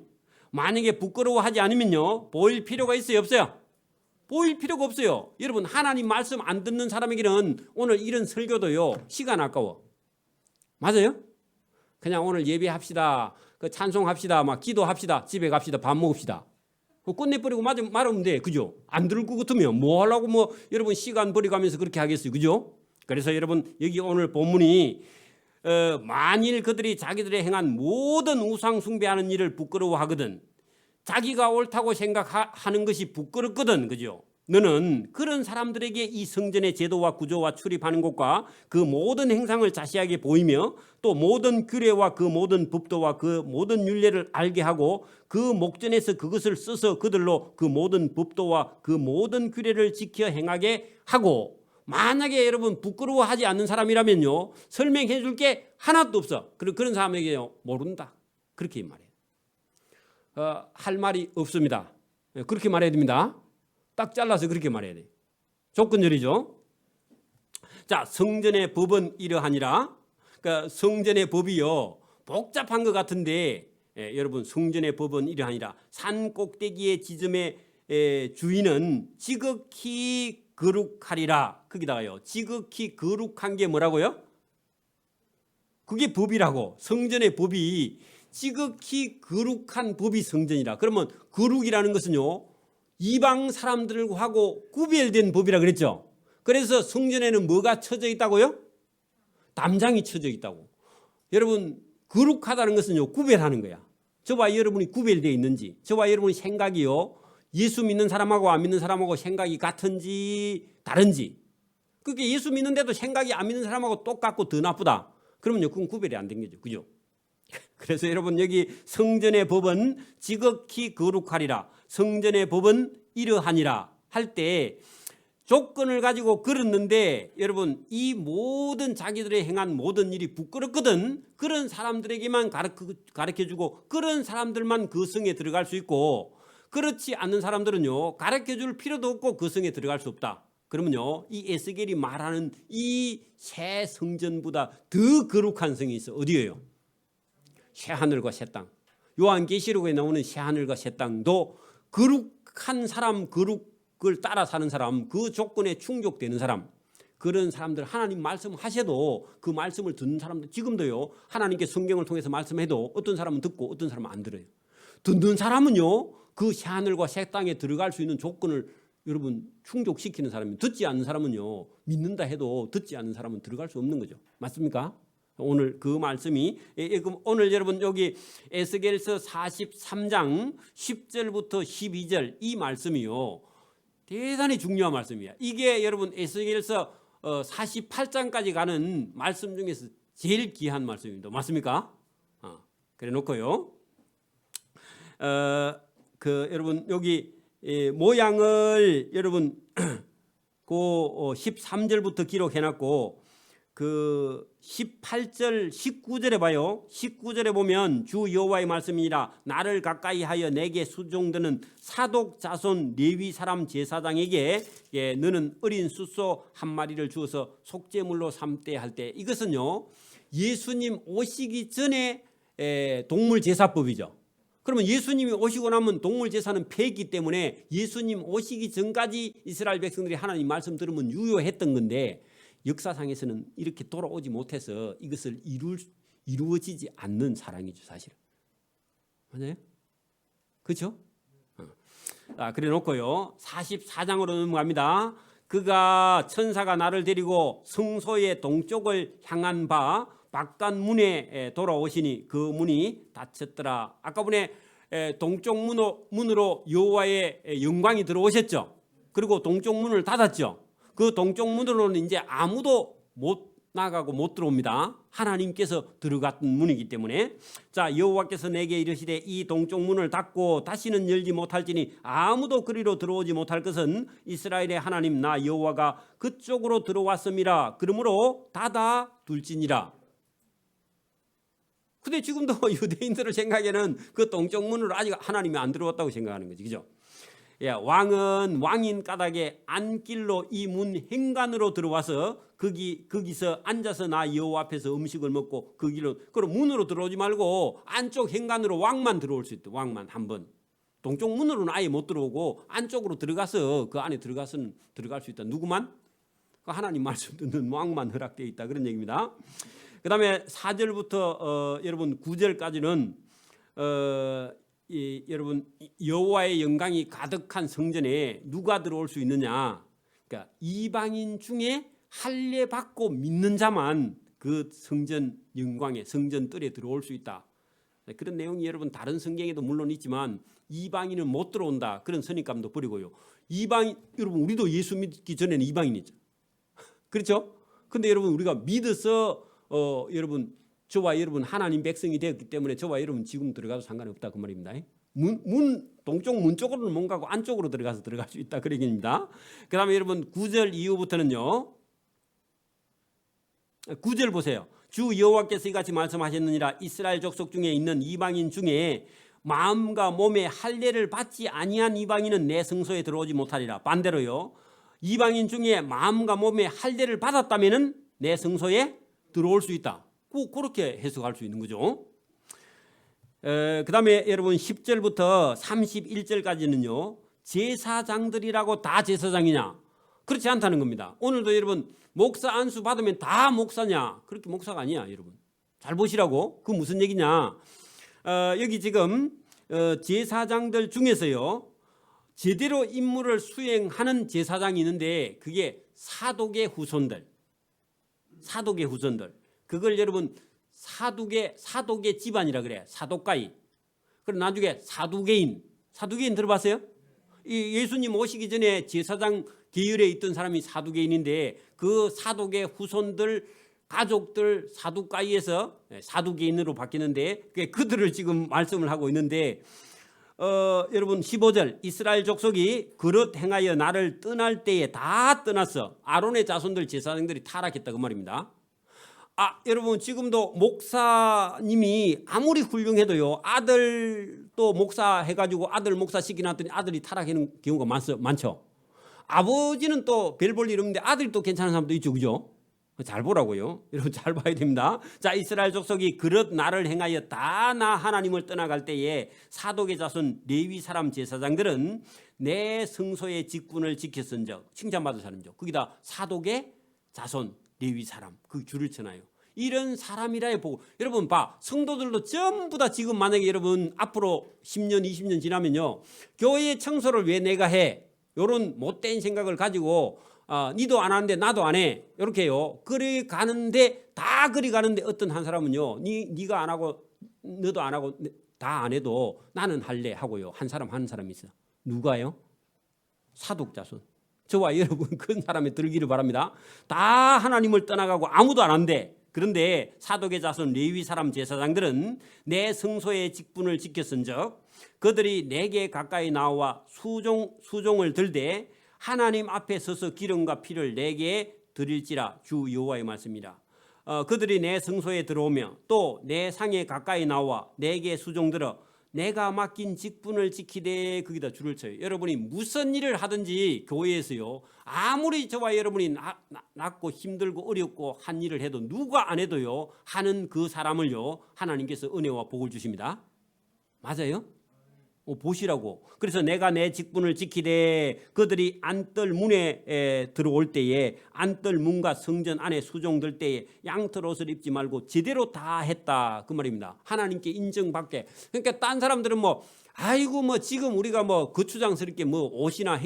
만약에 부끄러워하지 않으면요 보일 필요가 있어요 없어요? 보일 필요가 없어요. 여러분 하나님 말씀 안 듣는 사람에게는 오늘 이런 설교도요 시간 아까워. 맞아요? 그냥 오늘 예배합시다, 그 찬송합시다, 막 기도합시다, 집에 갑시다, 밥 먹읍시다, 끝내버리고 말하면 돼. 그죠? 안 들을 것 같으면 뭐 하려고 뭐 여러분 시간 버려가면서 그렇게 하겠어요. 그죠? 그래서 여러분 여기 오늘 본문이 만일 그들이 자기들의 행한 모든 우상 숭배하는 일을 부끄러워하거든, 자기가 옳다고 생각하는 것이 부끄럽거든. 그죠? 너는 그런 사람들에게 이 성전의 제도와 구조와 출입하는 곳과 그 모든 행상을 자세하게 보이며 또 모든 규례와 그 모든 법도와 그 모든 율례를 알게 하고 그 목전에서 그것을 써서 그들로 그 모든 법도와 그 모든 규례를 지켜 행하게 하고. 만약에 여러분 부끄러워하지 않는 사람이라면요 설명해 줄 게 하나도 없어. 그런 사람에게요 모른다. 그렇게 말해요. 할 말이 없습니다. 그렇게 말해야 됩니다. 딱 잘라서 그렇게 말해야 돼. 조건절이죠. 자, 성전의 법은 이러하니라. 그러니까 성전의 법이요 복잡한 것 같은데 여러분 성전의 법은 이러하니라. 산 꼭대기의 지점의 주인은 지극히 거룩하리라. 거기다가요. 지극히 거룩한 게 뭐라고요? 그게 법이라고. 성전의 법이 지극히 거룩한 법이 성전이라. 그러면 거룩이라는 것은요, 이방 사람들하고 구별된 법이라 그랬죠. 그래서 성전에는 뭐가 쳐져 있다고요? 담장이 쳐져 있다고. 여러분, 거룩하다는 것은요, 구별하는 거야. 저와 여러분이 구별되어 있는지, 저와 여러분의 생각이요, 예수 믿는 사람하고 안 믿는 사람하고 생각이 같은지 다른지. 그게 예수 믿는데도 생각이 안 믿는 사람하고 똑같고 더 나쁘다. 그러면요, 그건 구별이 안 된 거죠. 그죠? 그래서 여러분, 여기 성전의 법은 지극히 거룩하리라. 성전의 법은 이러하니라 할 때 조건을 가지고 걸었는데, 여러분, 이 모든 자기들의 행한 모든 일이 부끄럽거든. 그런 사람들에게만 가르쳐주고 그런 사람들만 그 성에 들어갈 수 있고, 그렇지 않는 사람들은요, 가르쳐줄 필요도 없고 그 성에 들어갈 수 없다. 그러면요, 이 에스겔이 말하는 이 새 성전보다 더 거룩한 성이 있어. 어디예요? 새하늘과 새 땅. 요한계시록에 나오는 새하늘과 새 땅도 거룩한 사람, 거룩을 따라 사는 사람, 그 조건에 충족되는 사람, 그런 사람들, 하나님 말씀하셔도 그 말씀을 듣는 사람들, 지금도요, 하나님께 성경을 통해서 말씀해도 어떤 사람은 듣고 어떤 사람은 안 들어요. 듣는 사람은요, 그 새하늘과 새 땅에 들어갈 수 있는 조건을 여러분 충족시키는 사람이, 듣지 않는 사람은요, 믿는다 해도 듣지 않는 사람은 들어갈 수 없는 거죠. 맞습니까? 오늘 그 말씀이, 오늘 여러분 여기 에스겔서 43장 10절부터 12절 이 말씀이요, 대단히 중요한 말씀이야. 이게 여러분 에스겔서 48장까지 가는 말씀 중에서 제일 귀한 말씀입니다. 맞습니까? 그래 놓고요, 여러분 여기 모양을 여러분 그 13절부터 기록해놨고, 그 18절 19절에 봐요. 19절에 보면 주 여호와의 말씀이니라. 나를 가까이하여 내게 수종드는 사독 자손 레위 사람 제사장에게 너는 어린 숫소 한 마리를 주어서 속죄물로 삼되 할 때, 이것은요, 예수님 오시기 전에 동물 제사법이죠. 그러면 예수님이 오시고 나면 동물 제사는 폐기 때문에 예수님 오시기 전까지 이스라엘 백성들이 하나님 말씀 들으면 유효했던 건데, 역사상에서는 이렇게 돌아오지 못해서 이것을 이루어지지 않는 사랑이죠, 사실은. 맞아요? 그렇죠? 그래 놓고요, 44장으로 넘어갑니다. 그가 천사가 나를 데리고 성소의 동쪽을 향한 바 바깥 문에 돌아오시니 그 문이 닫혔더라. 아까 전에 동쪽 문으로 여호와의 영광이 들어오셨죠. 그리고 동쪽 문을 닫았죠. 그 동쪽 문으로는 이제 아무도 못 나가고 못 들어옵니다. 하나님께서 들어갔던 문이기 때문에. 자, 여호와께서 내게 이르시되 이 동쪽 문을 닫고 다시는 열지 못할지니 아무도 그리로 들어오지 못할 것은 이스라엘의 하나님 나 여호와가 그쪽으로 들어왔음이라. 그러므로 닫아 둘지니라. 근데 지금도 유대인들의 생각에는 그 동쪽 문으로 아직 하나님이 안 들어왔다고 생각하는 거지, 그죠? 예, 왕은 왕인 까닭에 안길로 이 문 행간으로 들어와서 거기서 앉아서 나 여호와 앞에서 음식을 먹고 그 길로, 그럼 문으로 들어오지 말고 안쪽 행간으로 왕만 들어올 수 있다. 왕만 한 번. 동쪽 문으로는 아예 못 들어오고 안쪽으로 들어가서 그 안에 들어가서는 들어갈 수 있다. 누구만? 그 하나님 말씀 듣는 왕만 허락되어 있다, 그런 얘기입니다. 그 다음에 4절부터 여러분 9절까지는 여러분 여호와의 영광이 가득한 성전에 누가 들어올 수 있느냐? 그러니까 이방인 중에 할례 받고 믿는 자만 그 성전 영광에, 성전 뜰에 들어올 수 있다. 그런 내용이 여러분 다른 성경에도 물론 있지만 이방인은 못 들어온다, 그런 선입감도 버리고요. 이방인, 여러분 우리도 예수 믿기 전에는 이방인이죠. 그렇죠? 근데 여러분 우리가 믿어서 여러분 저와 여러분 하나님 백성이 되었기 때문에 저와 여러분 지금 들어가도 상관이 없다, 그 말입니다. 동쪽 문 쪽으로는 못 가고 안쪽으로 들어가서 들어갈 수 있다, 그 얘기입니다. 그 다음에 여러분 9절 이후부터는요, 9절 보세요. 주 여호와께서 이같이 말씀하셨느니라. 이스라엘 족속 중에 있는 이방인 중에 마음과 몸에 할례를 받지 아니한 이방인은 내 성소에 들어오지 못하리라. 반대로요, 이방인 중에 마음과 몸에 할례를 받았다면은 내 성소에 들어올 수 있다. 그렇게 해석할 수 있는 거죠. 그다음에 여러분 10절부터 31절까지는요. 제사장들이라고 다 제사장이냐? 그렇지 않다는 겁니다. 오늘도 여러분 목사 안수 받으면 다 목사냐? 그렇게 목사가 아니야, 여러분. 잘 보시라고. 그 무슨 얘기냐? 여기 지금 제사장들 중에서요. 제대로 임무를 수행하는 제사장이 있는데 그게 사독의 후손들. 사독의 후손들. 그걸 여러분 사독의 집안이라 그래. 사독가이. 그리고 나중에 사두개인. 사두개인 들어봤어요? 이 예수님 오시기 전에 제사장 계열에 있던 사람이 사두개인인데 그 사독의 후손들 가족들 사두가이에서 사두개인으로 바뀌는데 그들을 지금 말씀을 하고 있는데 여러분 15절 이스라엘 족속이 그릇 행하여 나를 떠날 때에 다 떠났어. 아론의 자손들 제사장들이 타락했다 그 말입니다. 여러분 지금도 목사님이 아무리 훌륭해도요 아들 또 목사 해가지고 아들 목사 시켜놨더니 아들이 타락하는 경우가 많죠. 아버지는 또 별 볼 일 없는데 아들이 또 괜찮은 사람도 있죠, 그죠? 잘 보라고요. 여러분 잘 봐야 됩니다. 자, 이스라엘 족속이 그릇 나를 행하여 다 나 하나님을 떠나갈 때에 사독의 자손 레위 사람 제사장들은 내 성소의 직분을 지켰은적 칭찬받을 사람이죠. 거기다 사독의 자손 레위 사람 그 줄을 쳐놔요. 이런 사람이라 보고 여러분 봐 성도들도 전부 다 지금 만약에 여러분 앞으로 10년 20년 지나면요 교회 청소를 왜 내가 해? 이런 못된 생각을 가지고 니도 안 하는데 나도 안 해. 이렇게요. 그리 가는데 다 그리 가는데 어떤 한 사람은요. 니가 안 하고 너도 안 하고 다 안 해도 나는 할래 하고요. 한 사람 있어. 누가요? 사독자손. 저와 여러분 그 사람에 들기를 바랍니다. 다 하나님을 떠나가고 아무도 안 한대. 그런데 사독의 자손 레위 사람 제사장들은 내 성소의 직분을 지켰은적 그들이 내게 가까이 나와 수종을 들되 하나님 앞에 서서 기름과 피를 내게 드릴지라 주 여호와의 말씀이라. 그들이 내 성소에 들어오며 또 내 상에 가까이 나와 내게 수종들어 내가 맡긴 직분을 지키되 거기다 줄을 쳐요. 여러분이 무슨 일을 하든지 교회에서요 아무리 저와 여러분이 낮고 힘들고 어렵고 한 일을 해도 누가 안 해도요 하는 그 사람을요 하나님께서 은혜와 복을 주십니다. 맞아요? 보시라고. 그래서 내가 내 직분을 지키되 그들이 안뜰 문에 들어올 때에 안뜰 문과 성전 안에 수종들 때에 양털 옷을 입지 말고 제대로 다 했다 그 말입니다. 하나님께 인정받게. 그러니까 딴 사람들은 아이고 지금 우리가 거추장스럽게 옷이나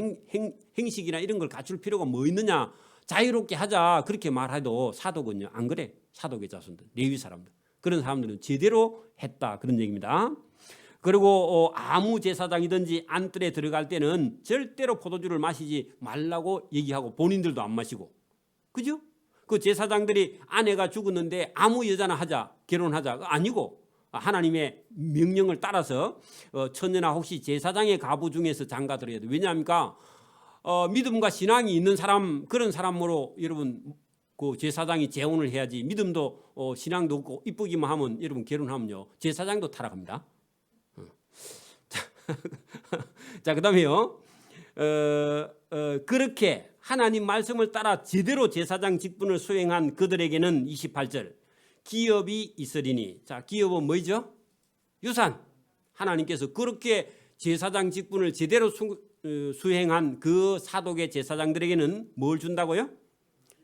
행식이나 이런 걸 갖출 필요가 뭐 있느냐 자유롭게 하자 그렇게 말해도 사독은요 안 그래. 사독의 자손들 레위 사람들 그런 사람들은 제대로 했다 그런 얘기입니다. 그리고 아무 제사장이든지 안뜰에 들어갈 때는 절대로 포도주를 마시지 말라고 얘기하고 본인들도 안 마시고 그죠? 그 제사장들이 아내가 죽었는데 아무 여자나 하자 결혼하자 아니고 하나님의 명령을 따라서 처녀나 혹시 제사장의 가부 중에서 장가 들어야 돼. 왜냐합니까? 믿음과 신앙이 있는 사람 그런 사람으로 여러분 그 제사장이 재혼을 해야지 믿음도 신앙도 없고 이쁘기만 하면 여러분 결혼하면요 제사장도 타락합니다. 자, 그다음에요. 그렇게 하나님 말씀을 따라 제대로 제사장 직분을 수행한 그들에게는 28절 기업이 있으리니. 자, 기업은 뭐죠? 유산. 하나님께서 그렇게 제사장 직분을 제대로 수행한 그 사독의 제사장들에게는 뭘 준다고요?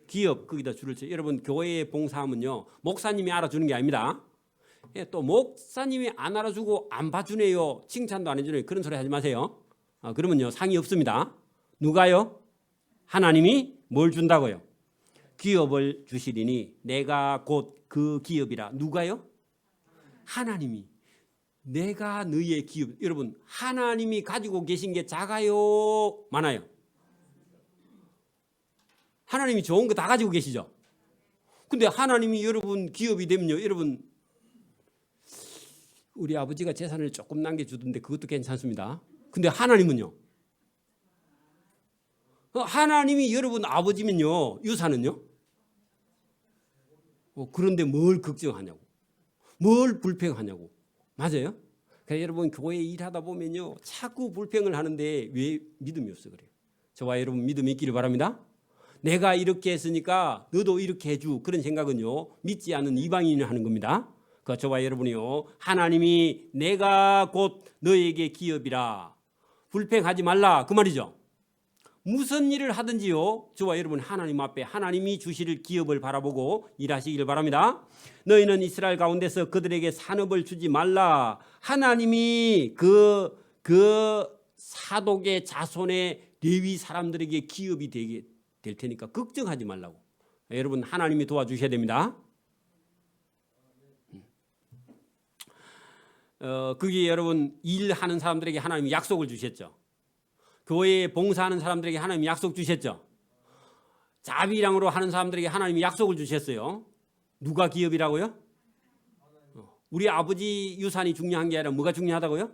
기업. 거기다 줄을 쳐. 여러분 교회에 봉사하면요 목사님이 알아주는 게 아닙니다. 또 목사님이 안 알아주고 안 봐주네요. 칭찬도 안 해주네요. 그런 소리 하지 마세요. 그러면요 상이 없습니다. 누가요? 하나님이 뭘 준다고요? 기업을 주시리니 내가 곧 그 기업이라. 누가요? 하나님이. 내가 너희의 기업. 여러분 하나님이 가지고 계신 게 작아요? 많아요? 하나님이 좋은 거 다 가지고 계시죠? 근데 하나님이 여러분 기업이 되면요 여러분 우리 아버지가 재산을 조금 남겨주던데 그것도 괜찮습니다. 근데 하나님은요? 하나님이 여러분 아버지면요 유산은요? 그런데 뭘 걱정하냐고 뭘 불평하냐고. 맞아요? 그러니까 여러분 교회 일하다 보면요 자꾸 불평을 하는데 왜 믿음이 없어 그래요. 저와 여러분 믿음이 있기를 바랍니다. 내가 이렇게 했으니까 너도 이렇게 해주 그런 생각은요 믿지 않는 이방인이 하는 겁니다. 그 저와 여러분이요, 하나님이 내가 곧 너에게 기업이라, 불평하지 말라 그 말이죠. 무슨 일을 하든지요, 저와 여러분 하나님 앞에 하나님이 주실 기업을 바라보고 일하시길 바랍니다. 너희는 이스라엘 가운데서 그들에게 산업을 주지 말라. 하나님이 그 사독의 자손의 레위 사람들에게 기업이 되게 될 테니까 걱정하지 말라고. 여러분 하나님이 도와주셔야 됩니다. 그게 여러분 일하는 사람들에게 하나님이 약속을 주셨죠. 교회에 봉사하는 사람들에게 하나님이 약속 주셨죠. 자비량으로 하는 사람들에게 하나님이 약속을 주셨어요. 누가 기업이라고요? 우리 아버지 유산이 중요한 게 아니라 뭐가 중요하다고요?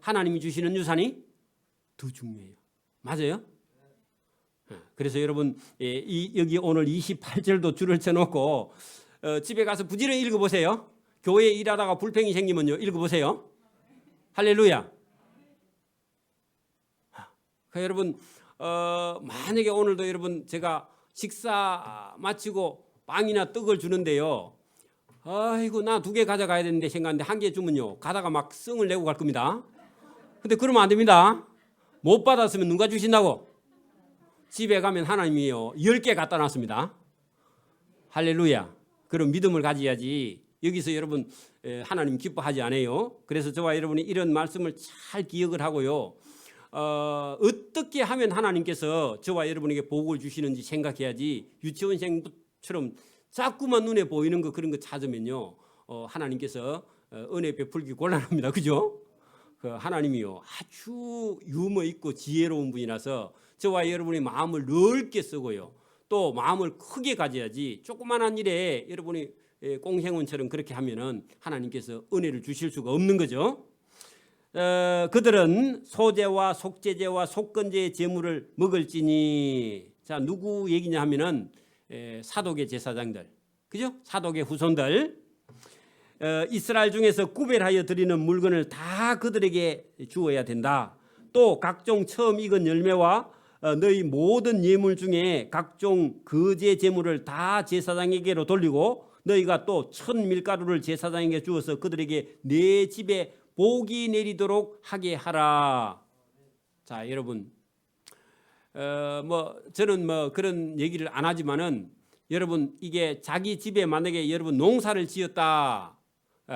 하나님이 주시는 유산이 더 중요해요. 맞아요? 그래서 여러분 여기 오늘 28절도 줄을 쳐놓고 집에 가서 부지런히 읽어보세요. 교회에 일하다가 불평이 생기면요, 읽어보세요. 할렐루야. 여러분 만약에 오늘도 여러분 제가 식사 마치고 빵이나 떡을 주는데요, 아이고 나 2개 가져가야 되는데 생각하는데 1개 주면요, 가다가 막 성을 내고 갈 겁니다. 근데 그러면 안 됩니다. 못 받았으면 누가 주신다고? 집에 가면 하나님이요 10개 갖다 놨습니다. 할렐루야. 그런 믿음을 가져야지. 여기서 여러분 하나님 기뻐하지 않아요. 그래서 저와 여러분이 이런 말씀을 잘 기억을 하고요, 어떻게 하면 하나님께서 저와 여러분에게 복을 주시는지 생각해야지. 유치원생처럼 자꾸만 눈에 보이는 거 그런 거 찾으면요, 하나님께서 은혜 베풀기 곤란합니다. 그죠? 그 하나님이요 아주 유머 있고 지혜로운 분이라서 저와 여러분의 마음을 넓게 쓰고요, 또 마음을 크게 가져야지. 조그만한 일에 여러분이 꽁생원처럼 그렇게 하면은 하나님께서 은혜를 주실 수가 없는 거죠. 그들은 소제와 속제제와 속건제의 제물을 먹을지니. 자, 누구 얘기냐 하면은 사독의 제사장들, 그죠? 사독의 후손들. 이스라엘 중에서 구별하여 드리는 물건을 다 그들에게 주어야 된다. 또 각종 처음 익은 열매와 너희 모든 예물 중에 각종 거제 제물을 다 제사장에게로 돌리고, 너희가 또 천 밀가루를 제사장에게 주어서 그들에게 내 집에 복이 내리도록 하게 하라. 자, 여러분, 저는 그런 얘기를 안 하지만은 여러분, 이게 자기 집에 만약에 여러분 농사를 지었다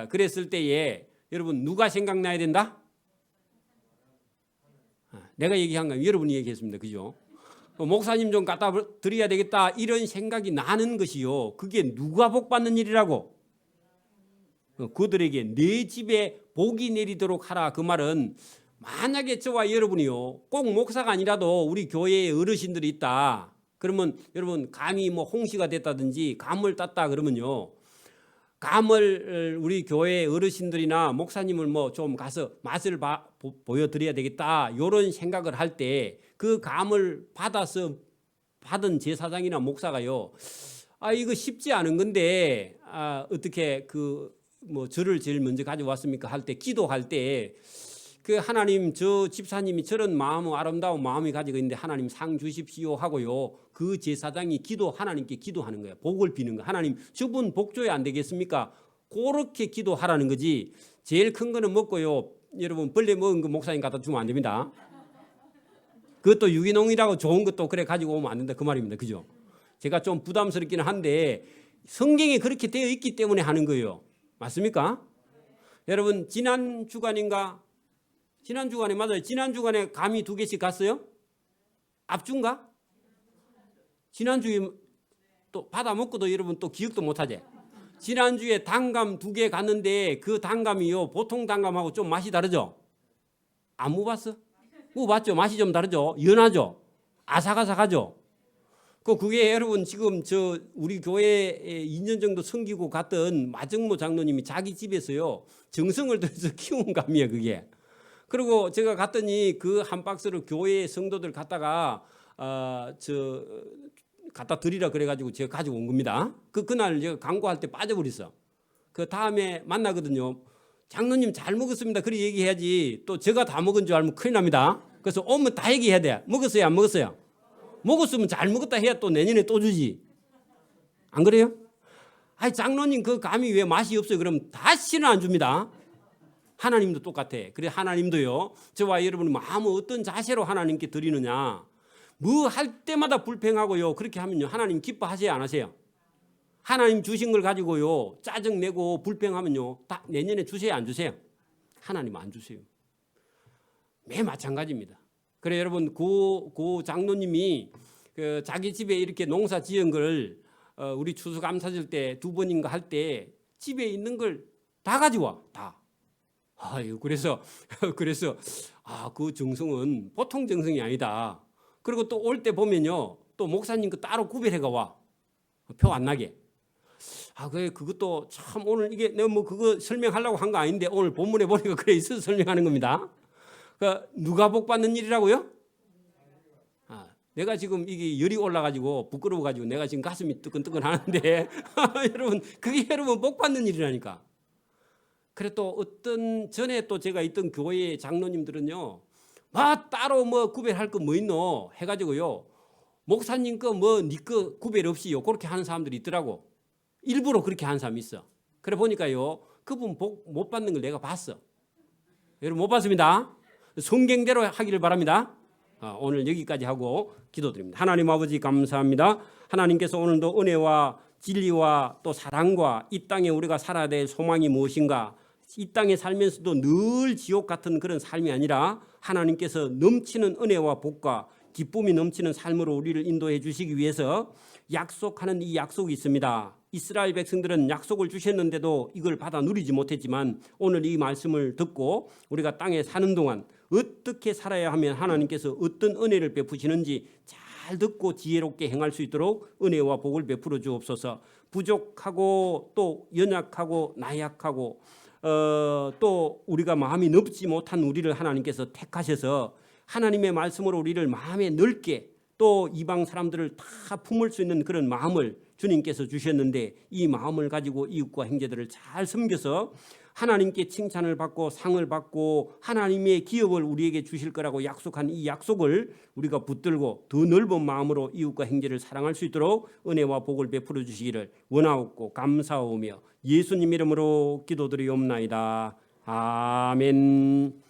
그랬을 때에 여러분 누가 생각나야 된다? 내가 얘기한 거 여러분이 얘기했습니다. 그죠? 목사님 좀 갖다 드려야 되겠다 이런 생각이 나는 것이요, 그게 누가 복 받는 일이라고? 그들에게 내 집에 복이 내리도록 하라. 그 말은 만약에 저와 여러분이요 꼭 목사가 아니라도 우리 교회에 어르신들이 있다 그러면 여러분 감이 홍시가 됐다든지 감을 땄다 그러면요, 감을 우리 교회 어르신들이나 목사님을 좀 가서 맛을 보여드려야 되겠다 이런 생각을 할 때 그 감을 받은 제사장이나 목사가요, 이거 쉽지 않은 건데 어떻게 절을 제일 먼저 가져왔습니까 할 때, 기도할 때 그 하나님 저 집사님이 저런 아름다운 마음이 가지고 있는데 하나님 상 주십시오 하고요, 그 제사장이 하나님께 기도하는 거예요. 복을 비는 거예요. 하나님 저분 복 줘야 안 되겠습니까? 그렇게 기도하라는 거지. 제일 큰 거는 먹고요, 여러분 벌레 먹은 거 목사님 갖다 주면 안 됩니다. 그것도 유기농이라고 좋은 것도 그래 가지고 오면 안 된다 그 말입니다. 그죠? 제가 좀 부담스럽기는 한데 성경에 그렇게 되어 있기 때문에 하는 거예요. 맞습니까? 여러분 지난 주간에 맞아요. 지난 주간에 감이 2개씩 갔어요? 앞주인가? 지난주에 또 받아 먹고도 여러분 또 기억도 못하지. 지난주에 단감 2개 갔는데 그 단감이요 보통 단감하고 좀 맛이 다르죠? 안 먹어봤어? 먹어봤죠? 맛이 좀 다르죠? 연하죠? 아삭아삭하죠? 그게 여러분 지금 우리 교회에 2년 정도 섬기고 갔던 마정모 장로님이 자기 집에서요 정성을 들여서 키운 감이에요 그게. 그리고 제가 갔더니 그 한 박스를 교회 성도들 갖다가 갖다 드리라 그래가지고 제가 가지고 온 겁니다. 그날 제가 광고할 때 빠져버렸어. 그 다음에 만나거든요. 장로님 잘 먹었습니다. 그렇게 얘기해야지 또 제가 다 먹은 줄 알면 큰일 납니다. 그래서 오면 다 얘기해야 돼. 먹었어요 안 먹었어요? 먹었으면 잘 먹었다 해야 또 내년에 또 주지. 안 그래요? 아이 장로님 그 감이 왜 맛이 없어요? 그럼 다시는 안 줍니다. 하나님도 똑같아. 그래 하나님도요. 저와 여러분이 아무 어떤 자세로 하나님께 드리느냐. 뭐 할 때마다 불평하고요. 그렇게 하면요. 하나님 기뻐하세요 안 하세요? 하나님 주신 걸 가지고요. 짜증내고 불평하면요. 다 내년에 주세요 안 주세요? 하나님 안 주세요. 매 마찬가지입니다. 그래 여러분 그 장로님이 그 자기 집에 이렇게 농사 지은 걸 우리 추수감사절 때 2번인가 할 때 집에 있는 걸 다 가져와 다. 아유 그래서 그 정성은 보통 정성이 아니다. 그리고 또 올 때 보면요 또 목사님 그 따로 구별해가 와. 표 안 나게. 그것도 참 오늘 이게 내가 뭐 그거 설명하려고 한 거 아닌데 오늘 본문에 보니까 그래 있어서 설명하는 겁니다. 누가 복 받는 일이라고요? 내가 지금 이게 열이 올라가지고 부끄러워가지고 내가 지금 가슴이 뜨끈뜨끈 하는데 여러분 그게 여러분 복 받는 일이라니까. 그래 또 어떤 전에 또 제가 있던 교회 장로님들은요, 따로 뭐 구별할 거 뭐 있노 해가지고요, 목사님 거 뭐 니 거 구별 없이요 그렇게 하는 사람들이 있더라고. 일부러 그렇게 하는 사람이 있어. 그래 보니까요 그분 복 못 받는 걸 내가 봤어. 여러분 못 봤습니다. 성경대로 하기를 바랍니다. 오늘 여기까지 하고 기도드립니다. 하나님 아버지 감사합니다. 하나님께서 오늘도 은혜와 진리와 또 사랑과 이 땅에 우리가 살아야 될 소망이 무엇인가, 이 땅에 살면서도 늘 지옥 같은 그런 삶이 아니라 하나님께서 넘치는 은혜와 복과 기쁨이 넘치는 삶으로 우리를 인도해 주시기 위해서 약속하는 이 약속이 있습니다. 이스라엘 백성들은 약속을 주셨는데도 이걸 받아 누리지 못했지만 오늘 이 말씀을 듣고 우리가 땅에 사는 동안 어떻게 살아야 하면 하나님께서 어떤 은혜를 베푸시는지 잘 듣고 지혜롭게 행할 수 있도록 은혜와 복을 베풀어 주옵소서. 부족하고 또 연약하고 나약하고 또 우리가 마음이 넓지 못한 우리를 하나님께서 택하셔서 하나님의 말씀으로 우리를 마음에 넓게 또 이방 사람들을 다 품을 수 있는 그런 마음을 주님께서 주셨는데 이 마음을 가지고 이웃과 형제들을 잘 섬겨서 하나님께 칭찬을 받고 상을 받고 하나님의 기업을 우리에게 주실 거라고 약속한 이 약속을 우리가 붙들고 더 넓은 마음으로 이웃과 형제를 사랑할 수 있도록 은혜와 복을 베풀어 주시기를 원하옵고 감사하오며 예수님 이름으로 기도드리옵나이다. 아멘.